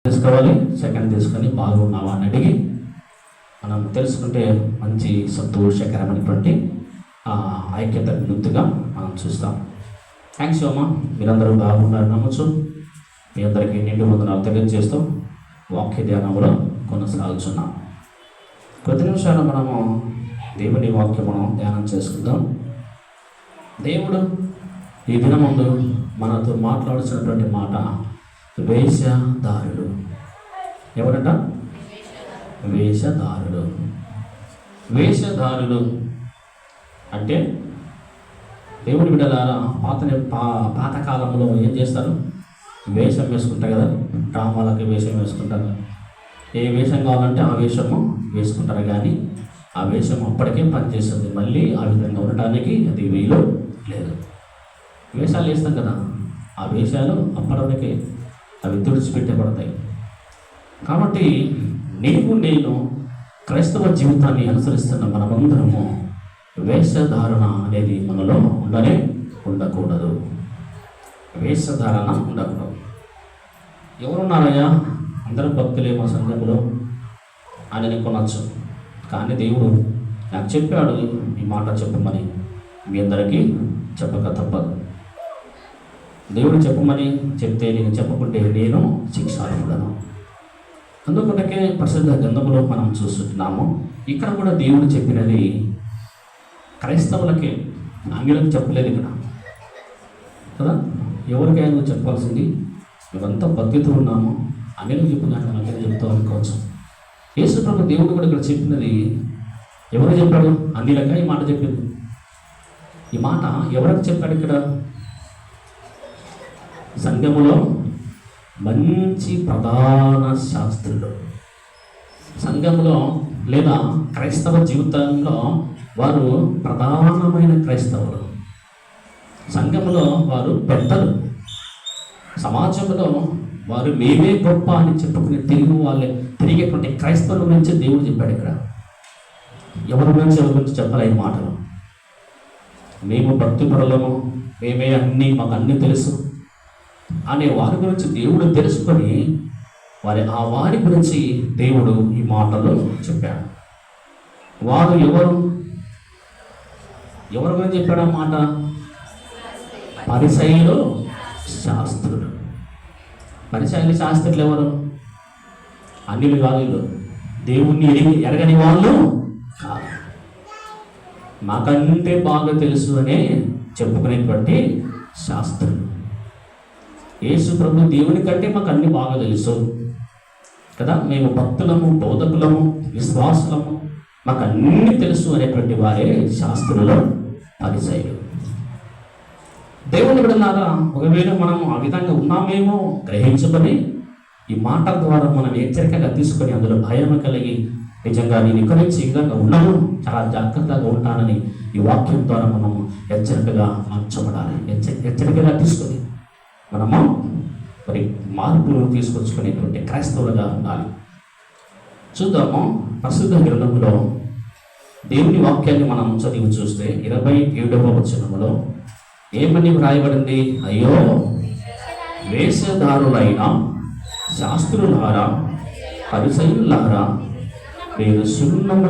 తీసుకోవాలి, సెకండ్ తీసుకొని బాగున్నావా అని అడిగి మనం తెలుసుకుంటే మంచి సంతోషకరమైనటువంటి ఐక్యత గుర్తుగా మనం చూస్తాం. థ్యాంక్స్ అమ్మా, మీరందరూ బాగున్నారు నమ్మచ్చు. మీ అందరికీ నిండు వందనాలు తెలియజేస్తూ వాక్య ధ్యానంలో కొనసాగుతున్నాం. కొద్ది నిమిషాలు మనము దేవుని వాక్యం మనం ధ్యానం చేసుకుందాం. దేవుడు ఈ దినముందు మనతో మాట్లాడుతున్నటువంటి మాట వేషధారుడు. ఎవరట? వేషధారుడు. వేషధారుడు అంటే దేవుడి బిడ్డలారా పాతకాలంలో ఏం చేస్తారు? వేషం వేసుకుంటారు కదా, డ్రామాలకి వేషం వేసుకుంటారు. ఏ వేషం కావాలంటే ఆ వేషము వేసుకుంటారు, కానీ ఆ వేషం అప్పటికే పనిచేస్తుంది. మళ్ళీ ఆ విధంగా ఉండటానికి అది వీలు లేదు. వేషాలు వేస్తాం కదా, ఆ వేషాలు అప్పటికే అవి తుడిచిపెట్టబడతాయి. కాబట్టి నేను క్రైస్తవ జీవితాన్ని అనుసరిస్తున్న మనమందరము వేషధారణ అనేది మనలో ఉండకూడదు. వేషధారణ ఉండకూడదు. ఎవరున్నారయ్యా? అందరూ భక్తులే మా సంఘంలో అని కొనవచ్చు, కానీ దేవుడు నాకు చెప్పాడు ఈ మాట చెప్పమని. మీ అందరికీ చెప్పక తప్పదు. దేవుడు చెప్పమని చెప్తే నేను చెప్పకుంటే నేను శిక్షార్హుడను. అందుకొరకే పరిశుద్ధ గ్రంథంలో మనం చూస్తున్నాము. ఇక్కడ కూడా దేవుడు చెప్పినది క్రైస్తవులకే, ఆంగ్లకు చెప్పలేదు ఇక్కడ కదా. ఎవరికైనా చెప్పాల్సింది మేమంతా భక్తితో ఉన్నాము, ఆంగ్లకు చెప్పుకున్నాను, ఆంగ్లకు చెప్తాం అనుకోవచ్చు. యేసు ప్రభు దేవుడు కూడా ఇక్కడ చెప్పినది ఎవరు చెప్పాడు? అన్నిలక ఈ మాట చెప్పింది. ఈ మాట ఎవరికి చెప్పాడు? ఇక్కడ సంఘములో మంచి ప్రధాన శాస్త్రులు, సంఘంలో లేదా క్రైస్తవ జీవితంలో వారు ప్రధానమైన క్రైస్తవులు, సంఘంలో వారు పెద్దలు, సమాజంలో వారు మేమే గొప్ప అని చెప్పుకుని తిరిగేటువంటి క్రైస్తవుల గురించి దేవుడు చెప్పాడు. ఇక్కడ ఎవరి గురించి చెప్పలేని మాటలు. మేము భక్తిపరులము, మేమే మాకు అన్నీ తెలుసు అనే వారి గురించి దేవుడు తెలుసుకొని వారి గురించి దేవుడు ఈ మాటలు చెప్పాడు. వారు ఎవరి గురించి చెప్పాడు ఆ మాట? పరిసయ్యులు, శాస్త్రులు. పరిసయ్యులు, శాస్త్రులు ఎవరు? అన్యులు కాదు, వీళ్ళు దేవుణ్ణి ఎరగని వాళ్ళు కాదు. మాకంటే బాగా తెలుసు అనే చెప్పుకునేటువంటి శాస్త్రులు. యేసు ప్రభు దేవుని కంటే మాకు అన్ని బాగా తెలుసు కదా, మేము భక్తులము, బోధకులము, విశ్వాసులము, మాకు అన్ని తెలుసు అనేటువంటి వారే శాస్త్రులు, పరిసయ్యులు. దేవుని బిడ్డలారా, ఒకవేళ మనం ఆ విధంగా ఉన్నామేమో గ్రహించుకొని ఈ మాటల ద్వారా మనం హెచ్చరికగా తీసుకొని అందులో భయం కలిగి నిజంగా నేను ఇక్కడ నుంచి ఈ విధంగా ఉన్నాను, చాలా జాగ్రత్తగా ఉంటానని ఈ వాక్యం ద్వారా మనము హెచ్చరికగా మార్చబడాలి. హెచ్చరికగా తీసుకొని మనము మరి మార్పును తీసుకొచ్చుకునేటువంటి క్రైస్తవులుగా ఉండాలి. చూద్దాము. పరిశుద్ధ గ్రంథంలో దేవుని వాక్యాన్ని మనం చదివి చూస్తే 27వ వచనములో ఏమని వ్రాయబడింది? అయ్యో వేషధారులైన శాస్త్రులారా, పరిసయ్యులారా, మీరు సున్నము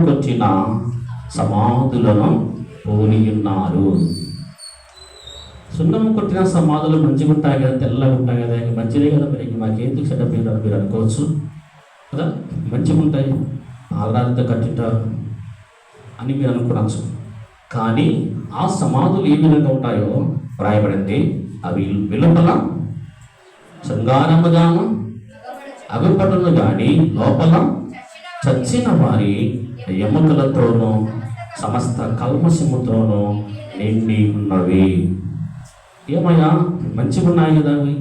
కొట్టిన సమాధులను పోలి ఉన్నారు. సున్నము కొట్టిన సమాధులు మంచిగా ఉంటాయి కదా, తెల్లగా ఉంటాయి కదా, ఇంక మంచిదే కదా, మరి ఇంక మాకేందుకు చెడ్డ పేరు అని మీరు అనుకోవచ్చు కదా. మంచిగా ఉంటాయి, పాలరాతితో కట్టింటారు అని మీరు అనుకోవచ్చు. కానీ ఆ సమాధులు ఏ విధంగా ఉంటాయో వ్రాయబడింది. అవి వెలుపల శృంగారముగాను అగుపడును కానీ లోపల చచ్చిన వారి ఎముకలతోనూ సమస్త కల్మషముతోనూ నిండి ఉన్నవి. ఏమయ్యా, మంచిగా ఉన్నాయి కదా అవి,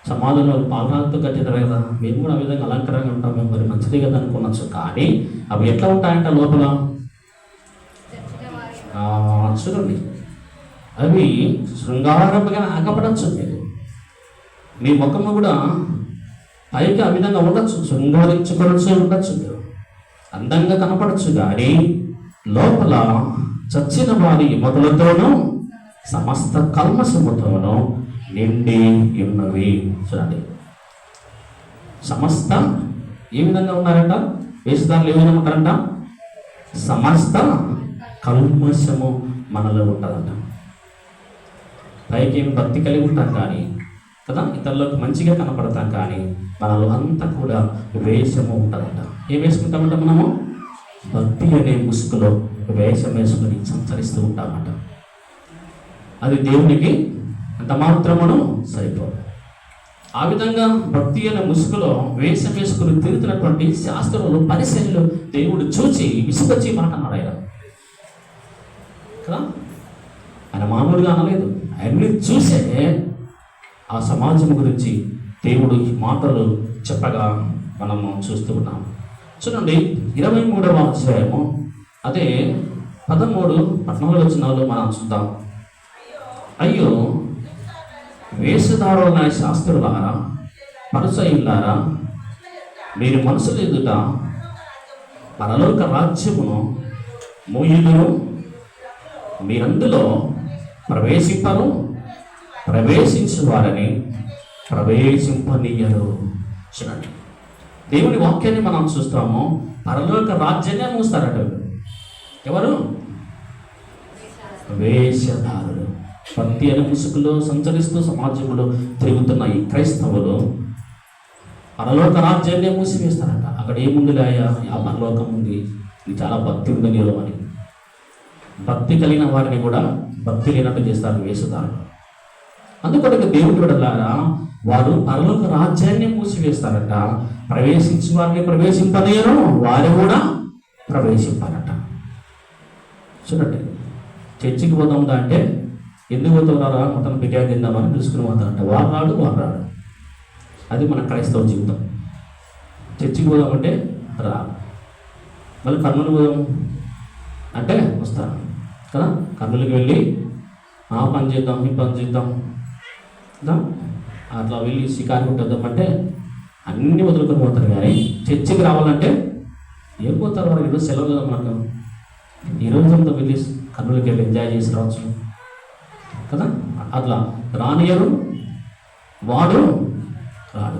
సమాధులు పాలరాతితో కట్టినారు కదా, మేము కూడా ఆ విధంగా అలంకరంగా ఉంటాం, మేము మరి మంచిదే కదా అనుకోవచ్చు. కానీ అవి ఎట్లా ఉంటాయంట? లోపల చూడండి, అవి శృంగారముగా అగపడచ్చు. మీ ముఖము కూడా పైకి ఆ విధంగా ఉండొచ్చు, శృంగారించుకోవచ్చు, ఉండొచ్చు, అందంగా కనపడచ్చు, కానీ లోపల చచ్చిన వారి ఎముకలతోనూ సమస్త కల్మషముతోనూ నిండి ఉన్నవి. చూడండి, సమస్త ఏ విధంగా ఉన్నారంట? వేషధారులు ఏ విధంగా ఉంటారంట? సమస్త కల్మషము మనలో ఉంటుందంట. పైకి ఏమి భక్తి కలిగి ఉంటాం కానీ కదా, ఇతరులకు మంచిగా కనపడతాం కానీ మనలో అంతా కూడా వేషము ఉంటుందంట. ఏం వేసుకుంటామంట? మనము భక్తి అనే ముసుగులో వేషం వేసుకుని సంచరిస్తూ ఉంటామంట. అది దేవునికి అంత మాత్రమును సరిపోదు. ఆ విధంగా భక్తి అనే ముసుగులో వేషం వేసుకుని తిరుగుతున్నటువంటి శాస్త్రులు, పరిశీలు దేవుడు చూచి విసుగొచ్చి మాట అన్నాడు ఆయన కదా. ఆయన మామూలుగా అనలేదు, ఆయన్ని చూసే ఆ సమాజం గురించి దేవుడు ఈ మాటలు చెప్పగా మనము చూస్తూ ఉన్నాం. చూడండి, 23వ అధ్యాయము అదే 13-14 వచనాలు మనం చూద్దాం. అయ్యో వేషధారులైన శాస్త్రులారా, పరిసయ్యులారా, మీరు మనసులు ఎదుట పరలోక రాజ్యమును మూయుదురు, మీరందులో ప్రవేశింపరు, ప్రవేశించు వారిని ప్రవేశింపనీయరు. చూడండి, దేవుని వాక్యాన్ని మనం చూస్తాము. పరలోక రాజ్యాన్ని మూస్తారట. ఎవరు? వేషధారులు. భక్తి అనే ముసుగులో సంచరిస్తూ సమాజంలో తిరుగుతున్న ఈ క్రైస్తవులు పరలోక రాజ్యాన్ని మూసివేస్తారట. అక్కడ ఏముందిలాయా? ఆ పరలోకం ఉంది, ఇది చాలా భక్తి ఉంది నీలో అని. భక్తి కలిగిన వారిని కూడా భక్తి లేనట్టు చేస్తారు వేషధారులు. అందుకొరకు దేవుడు విడలారా, వారు పరలోక రాజ్యాన్ని మూసివేస్తారట. ప్రవేశించి వారిని ప్రవేశింపలేరు, వారు కూడా ప్రవేశింపారట. చూడండి, చర్చికి పోతాందా అంటే ఎందుకు పోతారా? మొత్తం బిర్యానీ తిందామని పిలుచుకుని పోతారంట. వారు రాడు. అది మన క్రైస్తవ జీవితం. చర్చికి పోదామంటే రా, మళ్ళీ కర్నూలు పోదాం అంటే వస్తారు కదా. కర్నూలుకి వెళ్ళి ఆ పని చేద్దాం, ఈ పని చేద్దాం, అట్లా వెళ్ళి షికారు కొట్టేద్దామంటే అన్నీ వదులుకొని పోతారు. కానీ చర్చికి రావాలంటే ఏం పోతారు? వారు ఈరోజు సెలవు కదా మనకు, ఈరోజు అంతా వెళ్ళి కర్నూలుకి వెళ్ళి ఎంజాయ్ చేసి రావచ్చు కదా. అట్లా రానియరు, వాడు రాడు,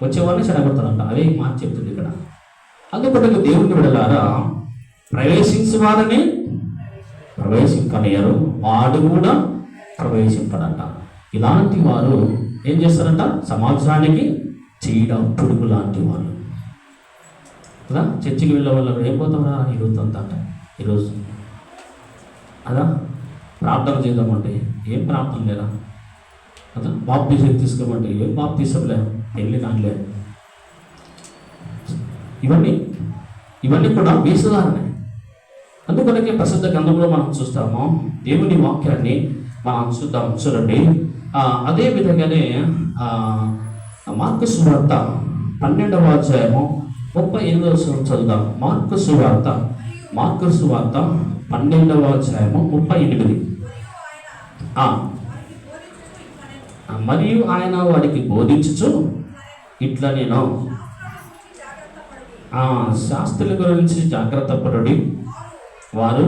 వచ్చేవాడిని చెడగొడతారంట. అదే మాట చెప్తుంది ఇక్కడ. అందుకొరకు దేవుని విడలారా, ప్రవేశించే వారిని ప్రవేశింపనియరు, వాడు కూడా ప్రవేశింపడంట. ఇలాంటి వారు ఏం చేస్తారంట? సమాజానికి చీడ పురుగు లాంటి వాళ్ళు కదా. చర్చికి వెళ్ళే వాళ్ళు ఏం పోతారా? ఈరోజు అంతా అంట, ఈరోజు అదా ప్రార్థన చేద్దామంటే ఏం ప్రార్థన లేదా కదా. బాప్తీసం తీసుకోమంటే ఏం బాప్తీసంలే, పెళ్ళి కానిలే. ఇవన్నీ కూడా వేషధారణే. అందుకొనకే ప్రసిద్ధ గ్రంథంలో మనం చూస్తాము, దేవుని వాక్యాన్ని మనం చూద్దాం. చూడండి, అదే విధంగానే మార్కు సువార్త 12వ అధ్యాయము 38వ వచనం చదువుదాం. మార్కు సువార్త 12వ అధ్యాయము 38. మరియు ఆయన వాడికి బోధించుచు ఇట్లా, నేను శాస్త్రుల గురించి జాగ్రత్త పడుడి, వారు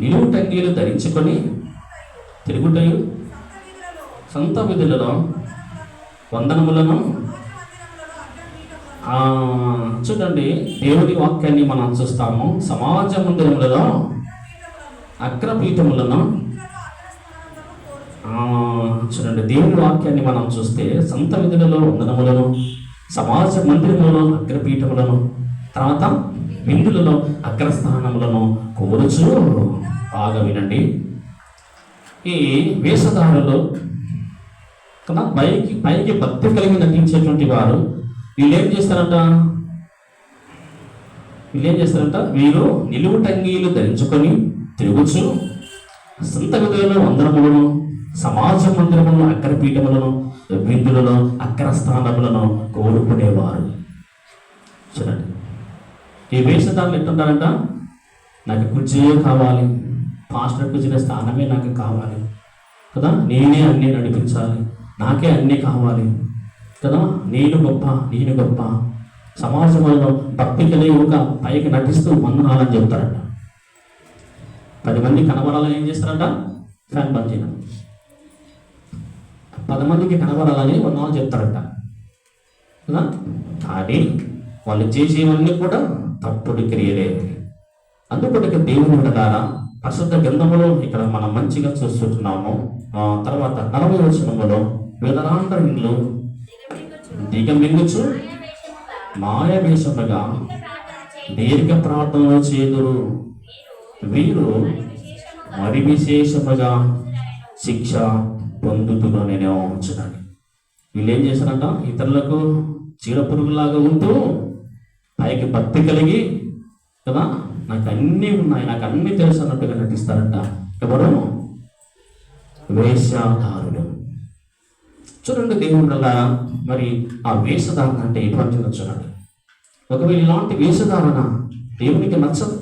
నిలువు టంగీలు ధరించుకొని తిరుగుటయు, సొంత విధులలో వందనములను. చూడండి, దేవుని వాక్యాన్ని మనం చూస్తాము. సమాజ మందిరములలో అగ్రపీఠములను. చూడండి, దేవుని వాక్యాన్ని మనం చూస్తే సొంత విధులలో వందనములను, సమాజ మందిరములలో అగ్రపీఠములను, తర్వాత విందులలో అగ్రస్థానములను కోరుచు. బాగా వినండి, ఈ వేషధారులు కదా, పైకి భక్తి కలిగి నటించేటువంటి వారు వీళ్ళేం చేస్తారంట? వీరు నిలువు టంగీలు ధరించుకొని తిరుగుచు, సొంత విధులలో వందనములను, సమాజ మందిరములను అగ్రపీఠములను, విందులలో అగ్రస్థానములను కోరుకునేవారు. చూడండి, ఈ వేషధారులు ఎట్టుంటారంట? నాకు కుర్చీయే కావాలి, పాస్టర్ కూర్చునే స్థానమే నాకు కావాలి కదా, నేనే అన్నీ నడిపించాలి, నాకే అన్నీ కావాలి కదా, నేను గొప్ప. సమాజంలో భక్తి కలిగి ఒక పైకి నటిస్తూ వందనాలని చెప్తారంట. 10 మంది కనబడాలని ఏం చేస్తారంట? ఫ్యాన్ బంద్ చేయడం. 10 మందికి కనబడాలని వాళ్ళు చెప్తారట కదా. కానీ వాళ్ళు చేసేవన్నీ కూడా తప్పుడు క్రియలే. అందుకొరకు దేవుని ద్వారా పరిశుద్ధ గ్రంథములో ఇక్కడ మనం మంచిగా చూస్తున్నాము. తర్వాత 40వ వచనములో వీళ్ళందరి ఇండ్లు దిగమింగుచు మాయవేషముగా దీర్ఘ ప్రార్థనలు చేదురు, వీరు మరి విశేషముగా శిక్ష పొందుతురు నేను ఉంచుతాను. వీళ్ళు ఏం చేశారంట, ఇతరులకు చీడ పురుగులాగా ఉంటూ పైకి భక్తి కలిగి కదా, నాకు అన్నీ ఉన్నాయి, నాకు అన్నీ తెలుసు అన్నట్టుగా నటిస్తారంట. ఎవరు? వేషధారులు. చూడండి దేవుని వల్ల మరి ఆ వేషధారణ అంటే ఎటువంటిదో చూడండి. ఒకవేళ ఇలాంటి వేషధారణ దేవునికి నచ్చదు.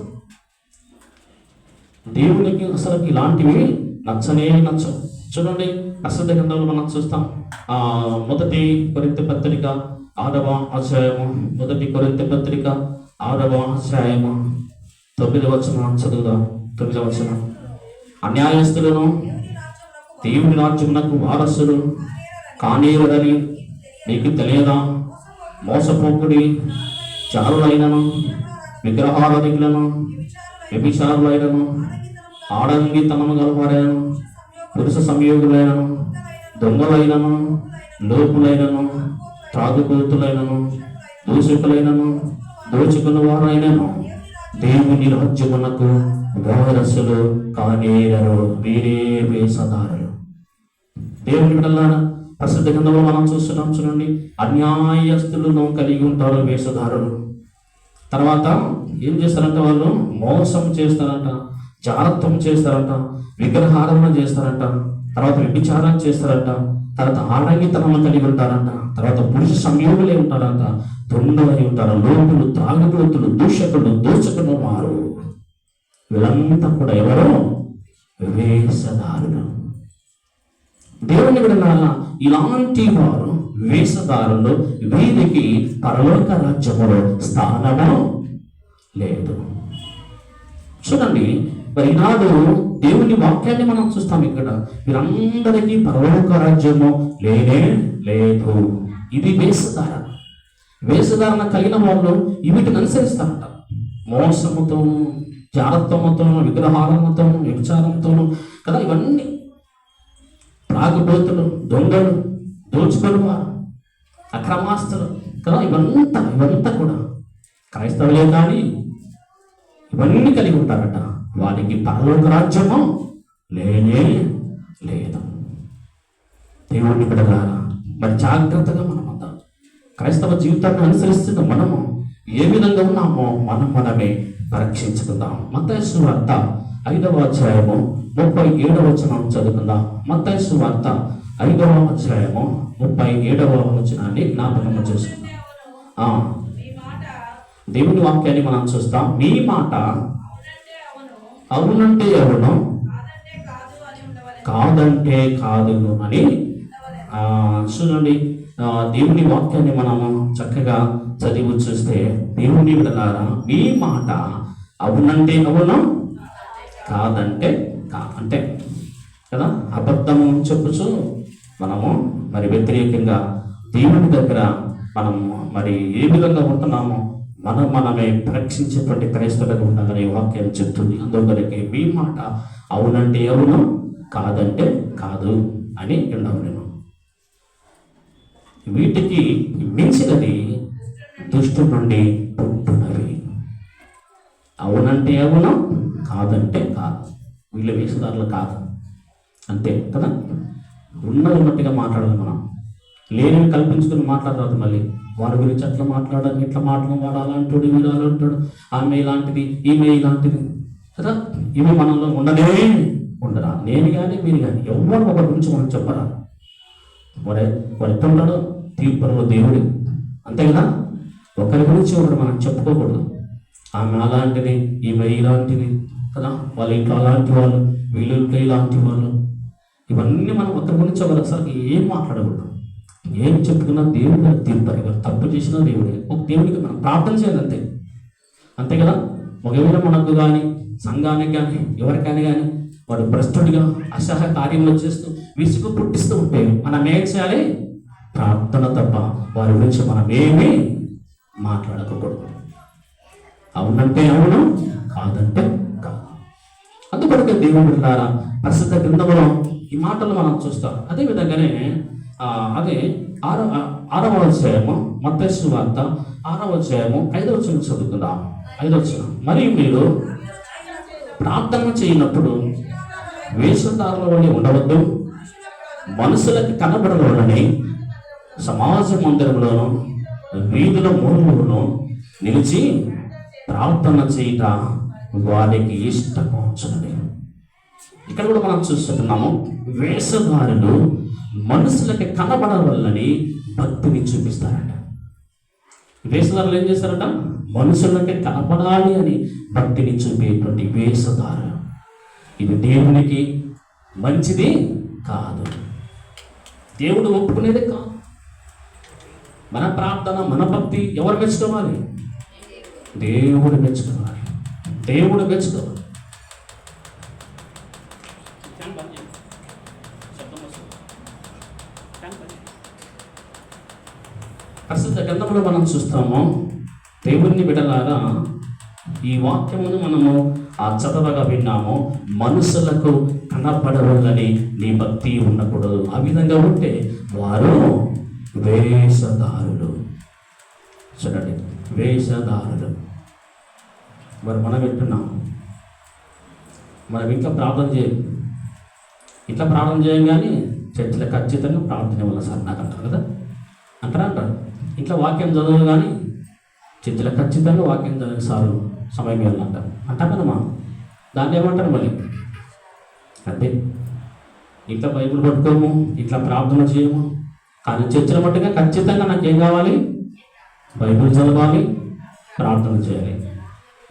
దేవునికి అసలు ఇలాంటివి నచ్చనే నచ్చవు. చూడండి పరిశుద్ధ గ్రంథంలో మనం చూస్తాం. 1 కొరింథీ పత్రిక 6వ అధ్యాయము, 1 కొరింథీ పత్రిక 6వ అధ్యాయము 9వ వచనం చదువుదాం. 9వ వచనం, అన్యాయస్తులను దేవుని రాజ్యమునకు వారసులు కానేరదని నీకు తెలియదా? మోసపోకుడి, చారులైనను, విగ్రహారాధికులను, వ్యభిచారులైనను, ఆడంగితనము గలవారైనను, పురుష సంయోగులైనను, దొంగలైనను, లోపులైనను, త్రాగుబోతులైనను, దూషకులైనను, దోచుకున్న వారైనను దేవుని రాజ్యమునకు వారసులు కానేరరు, వీరే వేషధారులు. దేవుని బిడ్డలారా, పరిశుద్ధ గ్రంథంలో మనం చూస్తున్నాం. చూడండి, అన్యాయస్తులను కలిగి ఉంటారు వేషధారులు. తర్వాత ఏం చేస్తారంట, వాళ్ళు మోసం చేస్తారంట, జారత్వం చేస్తారంట, విగ్రహారాధన చేస్తారంట, తర్వాత వ్యభిచారం చేస్తారంట, తర్వాత ఆడంగితనం కలిగి ఉంటారంట, తర్వాత పురుష సంయోగులే ఉంటారంట, దొంగలై ఉంటారు, లోపులు, త్రాగుబోతులు, దూషకులు, దోచుకున్న వారు. వీళ్ళంతా కూడా ఎవరో వేషధారులు. దేవుని బిడ్డలారా, ఇలాంటి వారు వేషధారులు, వీరికి పరలోక రాజ్యములో స్థానము లేదు. చూడండి, మరి ఈనాడు దేవుని వాక్యాన్ని మనం చూస్తాం. ఇక్కడ వీరందరికీ పరలోక రాజ్యము లేనే లేదు. ఇది వేషధారణ. వేషధారణ కలిగిన వాళ్ళు వీటిని అనుసరిస్తారంట. మోసముతోను, జారత్వముతోను, విగ్రహారాధనతోను, వ్యభిచారంతోను కదా, ఇవన్నీ త్రాగుబోతులు, దొంగలు, దోచుకొని వారు, అక్రమాస్తులు కదా, ఇవంతా కూడా క్రైస్తవులే కానీ ఇవన్నీ కలిగి ఉంటారట. వారికి పరలోక రాజ్యము లేనే లేదు. దేవుని బిడ్డలారా, మరి జాగ్రత్తగా మనమంతా క్రైస్తవ జీవితాన్ని అనుసరిస్తున్న మనము ఏ విధంగా ఉన్నామో మనమే పరీక్షించుకుందాం. మత్తయి సువార్త 5వ అధ్యాయము 37వ వచనం చదువుకుందాం. మత్తయి సువార్త 5వ అధ్యాయము 37వ వచనాన్ని జ్ఞాపకం చేసుకుందాం. దేవుని వాక్యాన్ని మనం చూస్తాం. మీ మాట అవునంటే అవును, కాదంటే కాదు అని. చూడండి, దేవుని వాక్యాన్ని మనము చక్కగా చదివి చూస్తే, దేవుని బిడ్డలారా, మీ మాట అవునంటే అవును, కాదంటే కాదంటే కదా. అబద్ధము చెప్పుచు మనము మరి వ్యతిరేకంగా దేవుని దగ్గర మనం మరి ఏ విధంగా ఉంటున్నామో మనమే పరీక్షించేటువంటి క్రైస్తవులుగా ఉండాలని వాక్యం చెప్తుంది. అందువల్లకే మీ మాట అవునంటే అవును, కాదంటే కాదు అని ఉండవలేను. వీటికి మించినది దుష్టు నుండి పుట్టునవి. అవునంటే అవును, కాదంటే కాదు. వీళ్ళు వేషధారులు కాదు, అంతే కదా. ఉన్నట్టుగా మాట్లాడాలి మనం, లేనివి కల్పించుకుని మాట్లాడరాదు. మళ్ళీ వారి గురించి అట్లా మాట్లాడాలి, ఇట్లా మాట్లాడడం, వాడు అలాంటి వీడు అలాంటాడు, ఆమె ఇలాంటిది, ఈమె ఇలాంటిది కదా. ఇవి మనలో ఉండరా. నేను కానీ మీరు కానీ ఎవరు ఒకరి గురించి మనం చెప్పరా. వాడు ఎట్లుంటాడో తీర్పులో దేవుడు, అంతే కదా. ఒకరి గురించి ఒకరు మనం చెప్పుకోకూడదు. ఆమె అలాంటిది, ఈమె ఇలాంటిది కదా, వాళ్ళ ఇంట్లో అలాంటి వాళ్ళు, వీళ్ళ ఇంట్లో ఇలాంటి వాళ్ళు. ఇవన్నీ మనం ఒకరి గురించి ఒకరు అసలు ఏం మాట్లాడకూడదు. ఏం చెప్పుకున్నా దేవుడు తీర్పారు. ఎవరు తప్పు చేసినా దేవుడే. ఒక దేవుడికి మనం ప్రార్థన చేయాలి, అంతే కదా. ఒకవేళ మనకు కానీ, సంఘానికి కానీ, ఎవరికైనా కానీ వాడు భ్రష్టుడిగా అసహ్య కార్యంలో చేస్తూ విసుగు పుట్టిస్తూ ఉంటే మనం ఏం చేయాలి? ప్రార్థన తప్ప వారి గురించి మనం ఏమీ మాట్లాడకూడదు. అవునంటే అవును, కాదంటే కాదు. అందుకొరకే దేవుని బిడ్డలారా, పరిశుద్ధ గ్రంథంలో ఈ మాటలు మనం చూస్తాం. అదే విధంగానే అదే 6వ అధ్యాయము, మత్తయి సువార్త 6వ అధ్యాయము 5వ వచనం చదువుకుందాం. 5వ వచనం, మరియు మీరు ప్రార్థన చేయనప్పుడు వేషధారుల వలె ఉండవద్దు, మనుషులకు కనబడవలని సమాజ మందిరంలోను వీధుల మూలలోను నిలిచి ప్రార్థన చేయట వారికి ఇష్టము. ఇక్కడ కూడా మనం చూస్తున్నాము, వేషధారులు మనుషులకి కనబడవలని భక్తిని చూపిస్తారంట. వేషధారులు ఏం చేస్తారంట? మనుషులకి కనపడాలి అని భక్తిని చూపేటువంటి వేషధారులు. ఇది దేవునికి మంచిది కాదు, దేవుడు ఒప్పుకునేదే కాదు. మన ప్రార్థన, మన భక్తి ఎవరు మెచ్చుకోవాలి? దేవుడు మెచ్చుకోవాలి, దేవుడు మెచ్చుకోవాలి. పరిశుద్ధ గ్రంథంలో మనం చూస్తాము, దేవుని బిడ్డలారా, ఈ వాక్యమును మనము చదవగా విన్నాము. మనుషులకు కనపడవలని నీ భక్తి ఉన్నప్పుడు, ఆ విధంగా ఉంటే వారు వేషధారులు. చూడండి, వేషధారులు. మరి మనం వింటున్నాం, మనం ఇంట్లో ప్రార్థన చేయం, ఇట్లా ప్రార్థన చేయం, కానీ చర్చిలో ఖచ్చితంగా ప్రార్థన వల్ల సార్ నాకు అంటారు కదా, అంటారు. ఇంట్లో వాక్యం చదవదు, కానీ చర్చిలో ఖచ్చితంగా వాక్యం చదివే సార్లు సమయం వెళ్ళాలంటారు. అంటాం కదమ్మా, దాన్ని ఏమంటారు మళ్ళీ? అంటే ఇట్లా బైబిల్ పట్టుకోము, ఇట్లా ప్రార్థన చేయము, కానీ చర్చల మట్టుగా ఖచ్చితంగా నాకేం కావాలి? బైబిల్ చదవాలి, ప్రార్థన చేయాలి.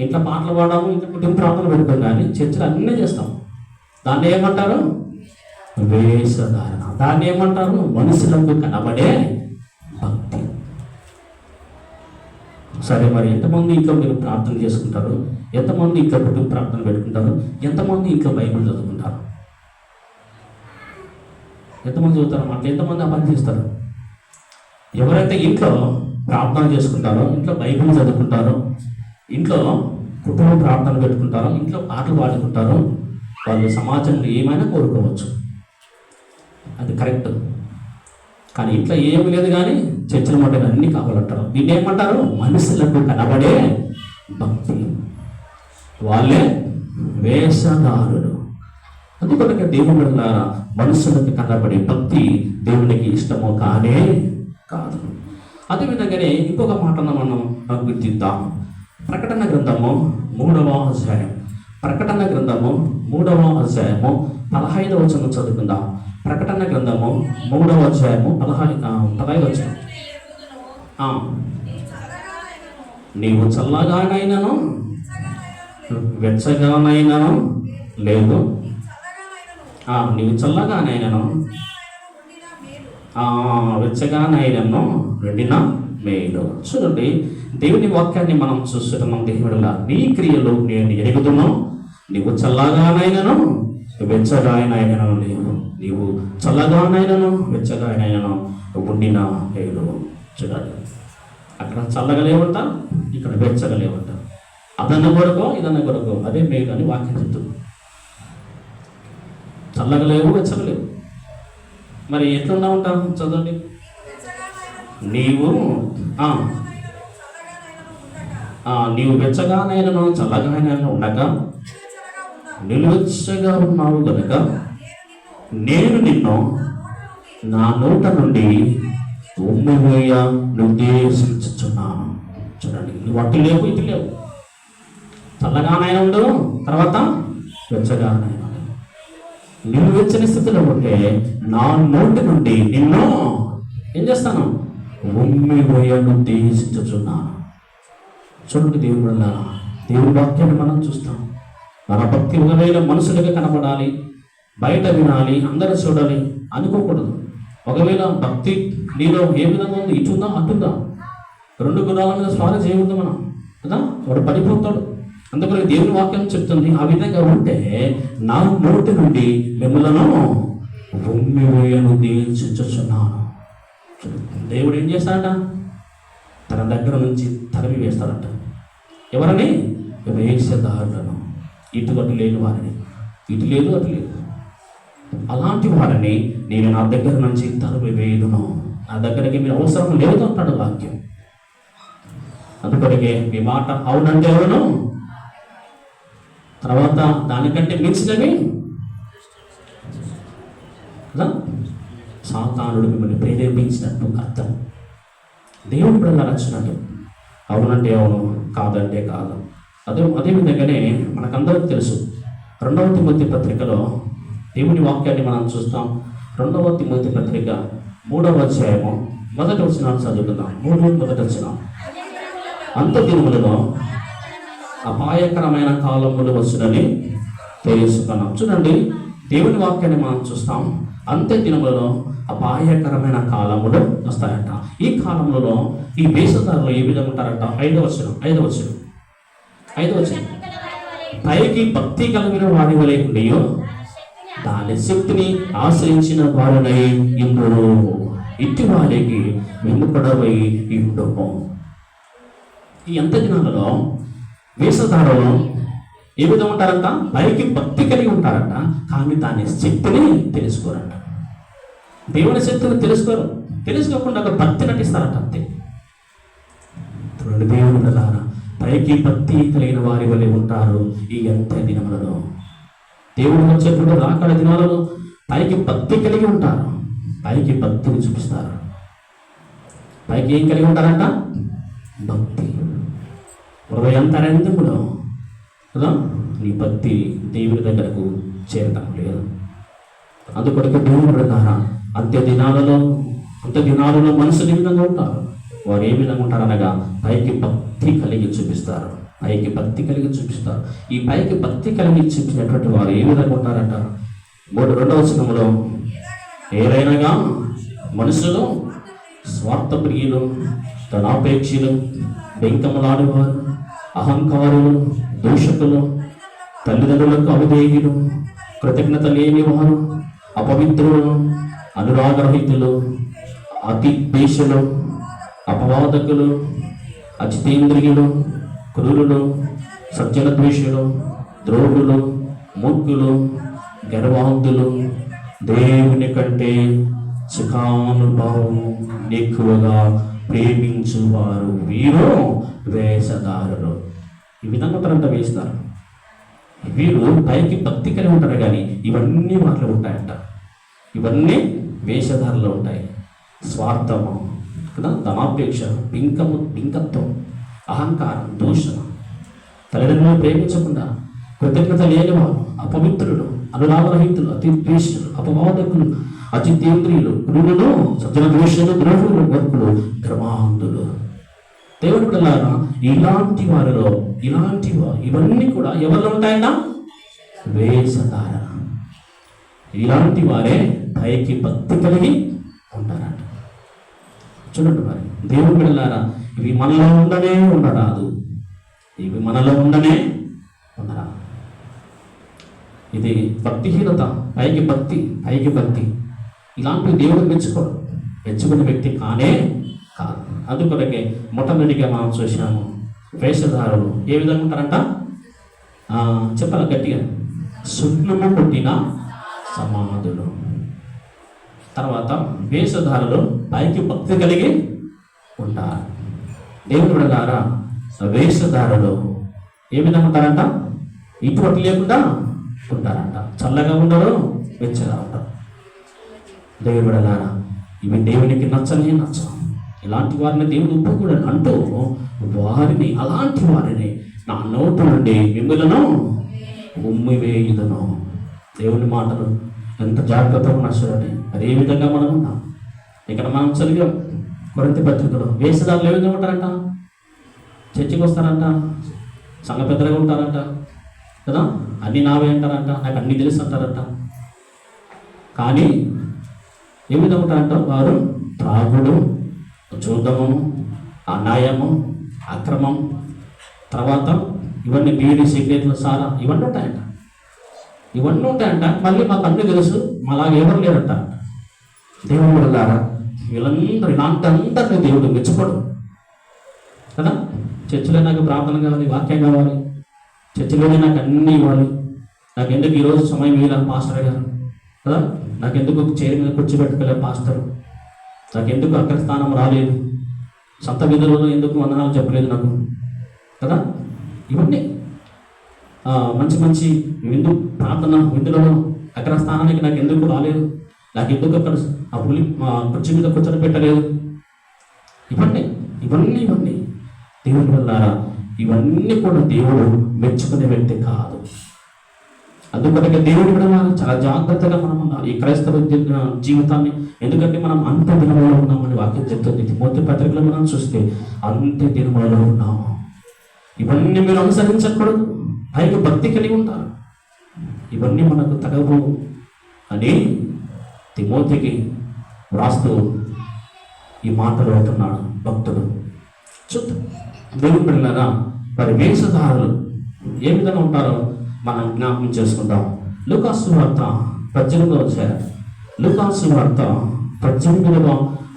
ఇంట్లో పాటలు పాడాము, ఇంట్లో కుటుంబ ప్రార్థన పెడతాం, కానీ చర్చలు అన్నీ చేస్తాం. దాన్ని ఏమంటారు? వేషధారణ. దాన్ని ఏమంటారు? మనుషులకు కనబడే భక్తి. సరే, మరి ఎంతమంది ఇంట్లో మీరు ప్రార్థన చేసుకుంటారు? ఎంతమంది ఇంట్లో కుటుంబ ప్రార్థన పెట్టుకుంటారు? ఎంతమంది ఇంట్లో బైబిల్ చదువుకుంటారు? ఎంతమంది చదువుతారు? అట్లా ఎంతమంది ఆ పని చేస్తారు? ఎవరైతే ఇంట్లో ప్రార్థన చేసుకుంటారో, ఇంట్లో బైబిల్ చదువుకుంటారో, ఇంట్లో కుటుంబ ప్రార్థన పెట్టుకుంటారో, ఇంట్లో పాటలు పాడుకుంటారో, వాళ్ళు సమాజంలో ఏమైనా కోరుకోవచ్చు, అది కరెక్ట్. కానీ ఇంట్లో ఏమి లేదు, కానీ చర్చల మట్టుగా అన్నీ కావాలంటారు. దీన్ని ఏమంటారు? మనుషులకు కనబడే భక్తి. వాళ్ళే వేషధారులు. అందుకొరకే దేవుని వల్ల మనుషులకు కనబడే భక్తి దేవునికి ఇష్టము కానే కాదు. అదేవిధంగానే ఇంకొక మాటను మనం గుర్తిద్దాం. ప్రకటన గ్రంథము 3వ అధ్యాయం, ప్రకటన గ్రంథము 3వ అధ్యాయము 15వ వచనం చదువుకుందాం. ప్రకటన గ్రంథము 3వ అధ్యాయము 15వ వచనం. నీవు చల్లగానైనను వెచ్చగానైనను లేదు, నీవు చల్లగానైనను వెచ్చగానైనను రెండిన మేలు. చూడండి, దేవుని వాక్యాన్ని మనం చూస్తున్నాం. దేవుడిలా నీ క్రియలు నేను ఎరుగుతున్నాను, నీవు చల్లగానైనను వెచ్చగానైనను లేవు, నీవు చల్లగానైనను వెచ్చగానైనను ఉండిన మేలు. చూడండి, అక్కడ చల్లగా లేవంట, ఇక్కడ వెచ్చగా లేవంట. అదన్న కొరకు ఇదన్న కొరకు అదే మేలు అని వాక్యం చెప్తుంది. చల్లగా లేవు, వెచ్చగా లేవు. మరి ఎట్లున్నా ఉంటాం? చదవండి, నీవు వెచ్చగానైనను చల్లగానైనా ఉండగా నిలువెచ్చగా ఉన్నావు కనుక నేను నిన్ను నా నోట నుండి ఉమ్మివేయ నిర్దేశించుచున్నాను. చూడండి, నువ్వు అటు లేవు, ఇటు లేవు, చల్లగానైనా ఉండు, తర్వాత వెచ్చగానైనా. నిన్ను వెచ్చని స్థితిలో ఉంటే నా నోటి నుండి నిన్ను ఏం చేస్తాను? ఉమ్మివేయ నిర్దేశించుచున్నాను. చూడండి, దేవుని వల్ల దేవుని వాక్యాన్ని మనం చూస్తాం. మన భక్తి ఒకవేళ మనుషులుగా కనపడాలి, బయట వినాలి, అందరూ చూడాలి అనుకోకూడదు. ఒకవేళ భక్తి నీలో ఏ విధంగా ఉంది, ఇటుందా అటుందా, 2 గుణాల మీద స్వారీ చేయకూడదు మనం కదా. వాడు పడిపోతాడు. అందుకని దేవుని వాక్యం చెప్తుంది, ఆ విధంగా ఉంటే నా నోటి నుండి మిమ్మలను ఉమ్మివేయను దీక్షించుచున్నాను. దేవుడు ఏం చేస్తాడట? తన దగ్గర నుంచి తరిమి వేస్తాడట. ఎవరని? వేషధారులను, ఇటు లేని వారిని, ఇటు లేదు అటు లేదు, అలాంటి వారిని నేను నా దగ్గర నుంచి తరిమి వేయుదును. నా దగ్గరికి మీరు అవసరం లేదు అంటాడు వాక్యం. అందుకొరకే మీ మాట అవునంటే ఎవరును, తర్వాత దానికంటే మించినవి సాతానుడు మిమ్మల్ని ప్రేరేపించినట్టు అర్థం. దేవుడు కూడా నచ్చినట్టు, అవునంటే అవును, కాదంటే కాదు. అదే విధంగానే మనకందరికి తెలుసు, 2వ తిమోతి పత్రికలో దేవుని వాక్యాన్ని మనం చూస్తాం. 2వ తిమోతి పత్రిక 3వ అధ్యాయము 1వ వచనాన్ని చదువుకుందాం. 1వ వచనం, అంత దినములలో అపాయకరమైన కాలములు వచ్చునని తెలుసుకున్నాం. చూడండి, దేవుని వాక్యాన్ని మనం చూస్తాం. అంత్య దినములలో అపాయకరమైన కాలములు వస్తాయంట. ఈ కాలంలో ఈ వేషధారులు ఏ విధంగా ఉంటారంట? 5వ వచనం, పైకి భక్తి కలిగిన వారి వలె ఉండియో దాని శక్తిని ఆశ్రయించిన వారునై ఇందులో ఇట్టి వారికి విముఖుడవై ఉండము. ఈ అంత్య దినాలలో వేషధారులు ఏ విధంగా ఉంటారంట? పైకి భక్తి కలిగి ఉంటారంట, కానీ దాని శక్తిని తెలుసుకోరంట. దేవుని శక్తిని తెలుసుకోకుండా భక్తి నటిస్తారంట అంతే. దేవుని ప్రధాన పైకి భక్తి కలిగిన వారి వలె ఉంటారు ఈ అంత్య దినములలో. దేవుడు వచ్చేటువంటి రాకడ దినాలలో పైకి భక్తి కలిగి ఉంటారు, పైకి భక్తిని చూపిస్తారు. పైకి ఏం కలిగి ఉంటారంట? భక్తి. హృదయాంతరంగములో కదా నీ భక్తి దేవుని దగ్గరకు చేరటం లేదు. అందుకొరకు దేవుని ప్రధాన అంత్య దినాలలో మనుషులు ఏ విధంగా ఉంటారు? వారు ఏ విధంగా ఉంటారు అనగా పైకి భక్తి కలిగి చూపిస్తారు. ఈ పైకి భక్తి కలిగి చూపించినటువంటి వారు ఏ విధంగా ఉంటారంట? 2వ వచనములో, ఏదైనాగా మనుషులు స్వార్థప్రియులు, ధనాపేక్షలు, బెంకములాడేవారు, అహంకారులు, దూషకులు, తల్లిదండ్రులకు అవిధేయులు, కృతజ్ఞత లేని వారు, అపవిత్రులు, అనురాగరహితులు, అతి ద్వేషులు, అపవాదకులు, అజితేంద్రియులు, క్రూరులు, సజ్జన ద్వేషులు, ద్రోహులు, మూర్ఖులు, గర్వాంతులు, దేవుని కంటే సుఖానుభవం ఎక్కువగా ప్రేమించువారు వీరు వేషధారులు. ఈ విధంగా ఉంటారంట వేషధారు. వీరు పైకి భక్తి కలిగి ఉంటారు, కానీ ఇవన్నీ వాటిలో ఉంటాయంట. ఇవన్నీ వేషధారులు ఉంటాయి. స్వార్థము కదా, ధనాపేక్ష, బింకత్వం, అహంకారం, దూషణ, తల్లిదండ్రులను ప్రేమించకుండా, కృతజ్ఞత లేనివారు, అపవిత్రులు, అనురాగరహితులు, అతి ద్వేషులు, అపవాదకులు, అజితేంద్రియులు, క్రూరులు, సజ్జన ద్వేషులు, ద్రోహులు, మూర్ఖులు, ధర్మాంధులు. దేవుడు పిల్లలారా, ఇలాంటి వారిలో ఇవన్నీ కూడా ఎవరిలో ఉంటాయన్నా? వేషధారణ. ఇలాంటి వారే పైకి భక్తి కలిగి ఉంటారంట. చూడండి మరి, దేవుడు పిల్లలారా, ఇవి మనలో ఉండరాదు. ఇది భక్తిహీనత. పైకి భక్తి ఇలాంటివి దేవుడు మెచ్చుకునే వ్యక్తి కానే కాదు. అందుకొరకే మొట్టమొదటిగా మనం చూసాము, వేషధారులు ఏ విధంగా ఉంటారంట? చెప్పాలి గట్టిగా, సున్నము కొట్టిన సమాధులు. తర్వాత వేషధారులు పైకి భక్తి కలిగి ఉంటారు. దేవుని బిడ్డలారా, వేషధారులు ఏ విధంగా ఉంటారంట? ఇటువంటి లేకుండా ఉంటారంట. చల్లగా ఉండరు, వెచ్చగా ఉంటారు. దేవుని బిడ్డలారా, ఇవి దేవునికి నచ్చనే నచ్చవు. ఇలాంటి వారిని దేవుడు ఒప్పుకోడు అంటూ అలాంటి వారిని నా నోటు నుండి మిమ్మలను ఉమ్మివేయుదును. దేవుని మాటలు ఎంత జాగ్రత్తగా ఉన్నా చూడండి. అదే విధంగా మనం ఉన్నాం. ఇక్కడ మనం చదివాం కొరింథీ పత్రికలో, వేషధారులు ఏ విధంగా ఉంటారంట? చర్చికి వస్తారంట, సంఘ పెద్దగా ఉంటారంట కదా, అన్నీ నావే అంటారంట, నాకు అన్నీ తెలుసు అంటారంట. కానీ ఏ విధంగా ఉంటారంట? వారు త్రాగుడు, జూదము, అన్యాయము, అక్రమం, తర్వాత ఇవన్నీ బీడీ సిగరెట్లు సారా ఇవన్నీ ఉంటాయంట. మళ్ళీ మాకు అన్నీ తెలుసు, మాలాగా ఎవరు లేరంట. దేవుడు వెళ్ళారా వీళ్ళందరూ ఇలాంటి అందరినీ దేవుడు మెచ్చుకోడు కదా. చర్చిలో నాకు ప్రార్థన కావాలి, వాక్యం కావాలి, చర్చిలోనే నాకు అన్నీ ఇవ్వాలి, నాకెందుకు ఈరోజు సమయం ఇవ్వాలి పాస్టర్ గారు కదా, నాకెందుకు చైర్ మీద కూర్చోబెట్టుకోలేదు పాస్టర్, నాకెందుకు అక్కడ స్థానం రాలేదు, సంత విధులలో ఎందుకు వందనాలు చెప్పలేదు నాకు కదా. ఇవన్నీ మంచి మంచి విందు ప్రార్థన విందులలో అక్కడ స్థానానికి నాకు ఎందుకు రాలేదు, నాకు ఎందుకు అక్కడ ఆ పులి కుర్చీ మీద కూర్చొని పెట్టలేదు. ఇవన్నీ దేవుని వల్ల ఇవన్నీ కూడా దేవుడు మెచ్చుకునే వ్యక్తి కాదు. అందుకని దేవుడి కూడా చాలా జాగ్రత్తగా మనం ఉండాలి ఈ క్రైస్తవ జీవితాన్ని. ఎందుకంటే మనం అంత్య దినములలో ఉన్నామని వాక్యం చెప్తుంది. తిమోతి పత్రికలో మనం చూస్తే అంత్య దినములలో ఉన్నాము. ఇవన్నీ మీరు అనుసరించకూడదు, పైకి భక్తి కలిగి ఉంటారు. ఇవన్నీ మనకు తగవు అని తిమోతికి వ్రాస్తూ ఈ మాటలు అంటున్నాడు భక్తుడు. చూద్దాం దేవుని బిడ్డలారా, మరి వేషధారులు ఏ విధంగా ఉంటారో మనం జ్ఞాపకం చేసుకుందాం. లూకాసు వార్త 18వ అధ్యాయం, లూకాసు వార్త 18వ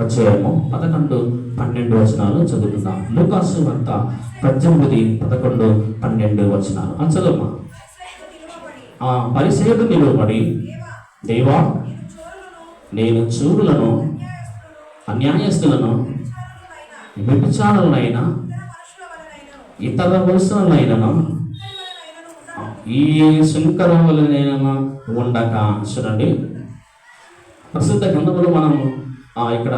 అధ్యాయము 11, 12 వచనాలు చదువుకుందాం. లూకాసు వార్త 18, 11, 12 వచనాలు చదువుమా. పరిసయ్యుడు నిలువబడి, దేవా నేను చూరులను, అన్యాయస్తులను, వ్యభిచారులైన, ఇతర వలసలైనను, ఈ శంకరములనైనా ఉండక. చూడండి, ప్రసిద్ధ గ్రంథములు మనం ఇక్కడ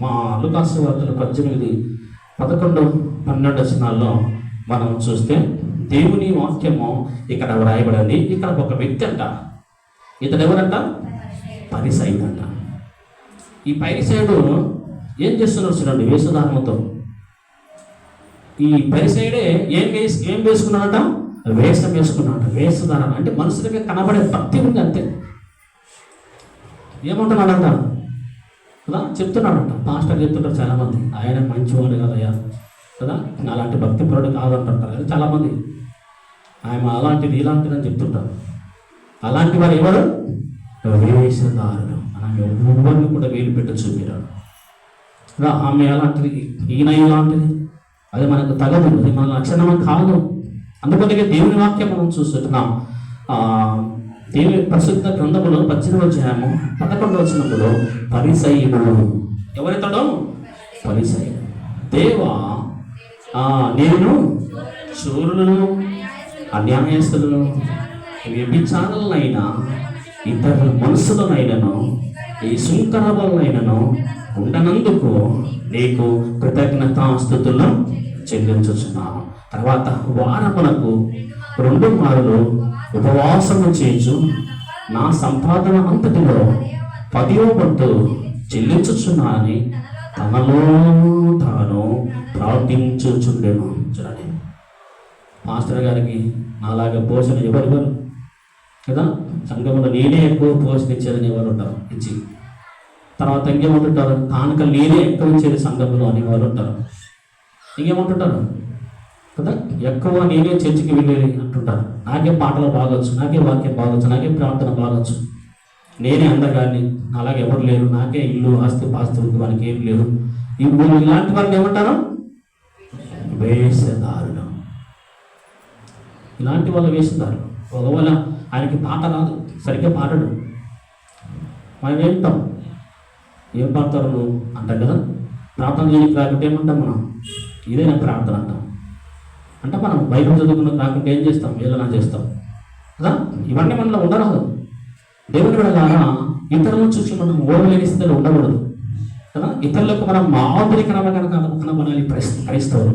మా లూకాసు వార్తలు 18, 11, 12 వచనాల్లో మనం చూస్తే దేవుని వాక్యము ఇక్కడ వ్రాయబడింది. ఇక్కడ ఒక వ్యక్తి అంట, ఇతడు ఎవరంట? పరిసయ్యుడు అంట. ఈ పరిసయ్యుడు ఏం చేస్తున్నాడు చూడండి, వేషధారణతో. ఈ పరిసయ్యుడే ఏం వేసుకున్నాడట? వేషం వేసుకున్నాడు. వేషధారణ అంటే మనుషులకి కనబడే భక్తి ఉంది అంతే. ఏమంటున్నాడంట కదా, చెప్తున్నాడంట. పాస్టర్ చెప్తుంటారు చాలామంది, ఆయన మంచివాడు కదయ్యా కదా, అలాంటి భక్తి పరుడు కాదంటుంటారు కదా చాలామంది. ఆయన అలాంటిది ఇలాంటిది అని చెప్తుంటారు. అలాంటి వారు ఎవరు? వేషధారులు. మనం ఎవరిని కూడా వేలు పెట్టి చూపిరాడు. ఆమె అలాంటిది, ఈయన ఇలాంటిది, అది మనకు తగదు, అది మన లక్షణం కాదు. అందుకనే దేవుని వాక్యం మనం చూస్తున్నాం. దేవుని ప్రసిద్ధ గ్రంథములో 18వ అధ్యాయము 11వ వచనములో పరిసయ్యుడు ఎవరైతాడో? పరిసయ్యుడు. దేవా నేను చూరులను, అన్యాయస్తులను, వ్యభిచారులనైనా, ఇతర మనుషులనైనను, ఈ శుంకరములనైనను ఉండనందుకు నీకు కృతజ్ఞతాస్తుతులు చెల్లించుచున్నాను. తర్వాత వారమునకు 2 మారులు ఉపవాసము చేయించు, నా సంపాదన అంతటిలో 10వ వంతు చెల్లించుచున్నానని తనలో తాను ప్రార్థించుచుండెను. చూడండి, మాస్టర్ గారికి నాలాగా పోషణ ఎవరు కదా, సంఘంలో నేనే ఎక్కువ పోషణ ఇచ్చేదని ఎవరు ఉంటారు ఇచ్చి. తర్వాత ఇంకేమంటుంటారు? కానుకలు నేనే ఎక్కువ ఇచ్చేది సంఘంలో అని ఎవరు ఉంటారు. ఇంకేమంటుంటారు కదా, ఎక్కువ నేనే చర్చికి వెళ్ళేది అంటుంటారు. నాకే పాటలు బాగొచ్చు, నాకే వాక్యం బాగొచ్చు, నాకే ప్రార్థన బాగొచ్చు, నేనే అందగాన్ని, అలాగే ఎవరు లేరు, నాకే ఇల్లు ఆస్తి పాస్తి మనకి ఏం లేదు. ఇలాంటి వాళ్ళని ఏమంటారు? వేషధారులు. ఇలాంటి వాళ్ళు వేషధారులు. ఒకవేళ ఆయనకి పాట రాదు, సరిగ్గా పాడడు, మనం ఏమిటాం, ఏం పాడతారు నువ్వు అంటాం కదా. ప్రార్థన చేయడానికి రాకుంటే ఏమంటాం మనం? ఇదే నా ప్రార్థన అంటాం. అంటే మనం బైబిల్ చదువుకున్న రాకుంటే ఏం చేస్తాం? ఏదైనా చేస్తాం కదా. ఇవన్నీ మనలో ఉండరాదు. దేవుని వెళ్ళారా, ఇతరులను చూసి మనం ఓడలేని స్థితిలో ఉండకూడదు కదా. ఇతరులకు మనం మాదిరికరంగా కనబడాలి క్రైస్తవులు.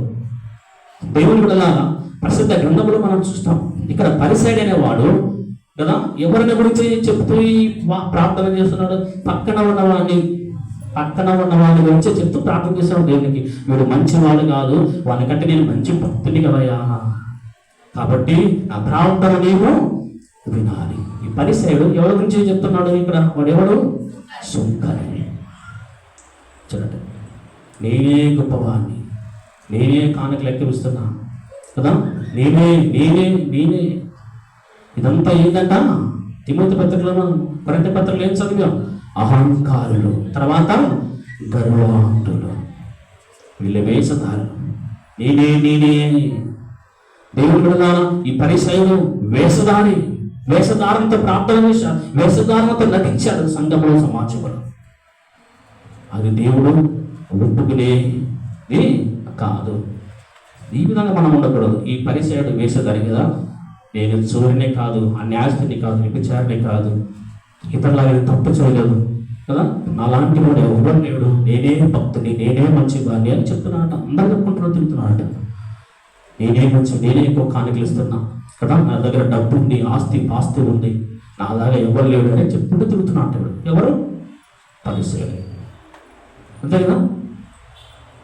దేవుని వెళ్ళారా, ప్రసిద్ధ గ్రంథములు మనం చూస్తాం. ఇక్కడ పరిసయ్యుడు అనేవాడు కదా, ఎవరిని గురించి చెప్తూ ప్రార్థన చేస్తున్నాడు? పక్కన ఉన్నవాడిని గురించి చెప్తూ ప్రార్థన చేస్తాడు దేవునికి. వీడు మంచివాడు కాదు, వానికంటే నేను మంచి భక్తుని కదయ్యా, కాబట్టి నా ప్రార్థన నీవు వినాలి. ఈ పరిసయ్యుడు ఎవరి గురించి చెప్తున్నాడు ఇక్కడ? వాడు ఎవడు? సుంకరి. చూడండి, నేనే గొప్పవాడిని, నేనే కానుకలు ఎక్కిస్తున్నా, కదా. నేనే నేనే నేనే ఇదంతా ఏంటంట? తిమోతి పత్రికలో కొరింథీ పత్రికలో ఏం చదివాం? అహంకారులు, తర్వాత గర్వాంతులు, వీళ్ళ వేషధారులు. నేనే నేనే. దేవుడు కూడా ఈ పరిసయుడు వేషధారంతో ప్రార్థన చేశాడు, వేషధారణతో నటించాడు సంఘంలో, సమాజంలో. అది దేవుడు ఒప్పుకునేది కాదు. ఈ విధంగా మనం ఉండకూడదు. ఈ పరిసయుడు వేషధారి కదా, నేను చోరినే కాదు, అన్యాయస్తుని కాదు, వ్యభిచారిని కాదు, ఇతరులాగా తప్పు చేయలేదు కదా, నాలాంటి వాడు ఎవరు లేడు, నేనే భక్తుని, నేనే మంచి వాడిని అని చెప్తున్నాడట. అందరు చెప్పుకుంటున్నా తిరుగుతున్నాడట. నేనే మంచి, నేనే ఎక్కువ కానుకలు ఇస్తున్నా కదా, నా దగ్గర డబ్బు ఉంది, పాస్తి ఉంది, నాలాగా ఎవరు లేడు అని చెప్పుకుంటూ తిరుగుతున్నాడు. ఎవరు? పరిసయుడు. అంతే కదా.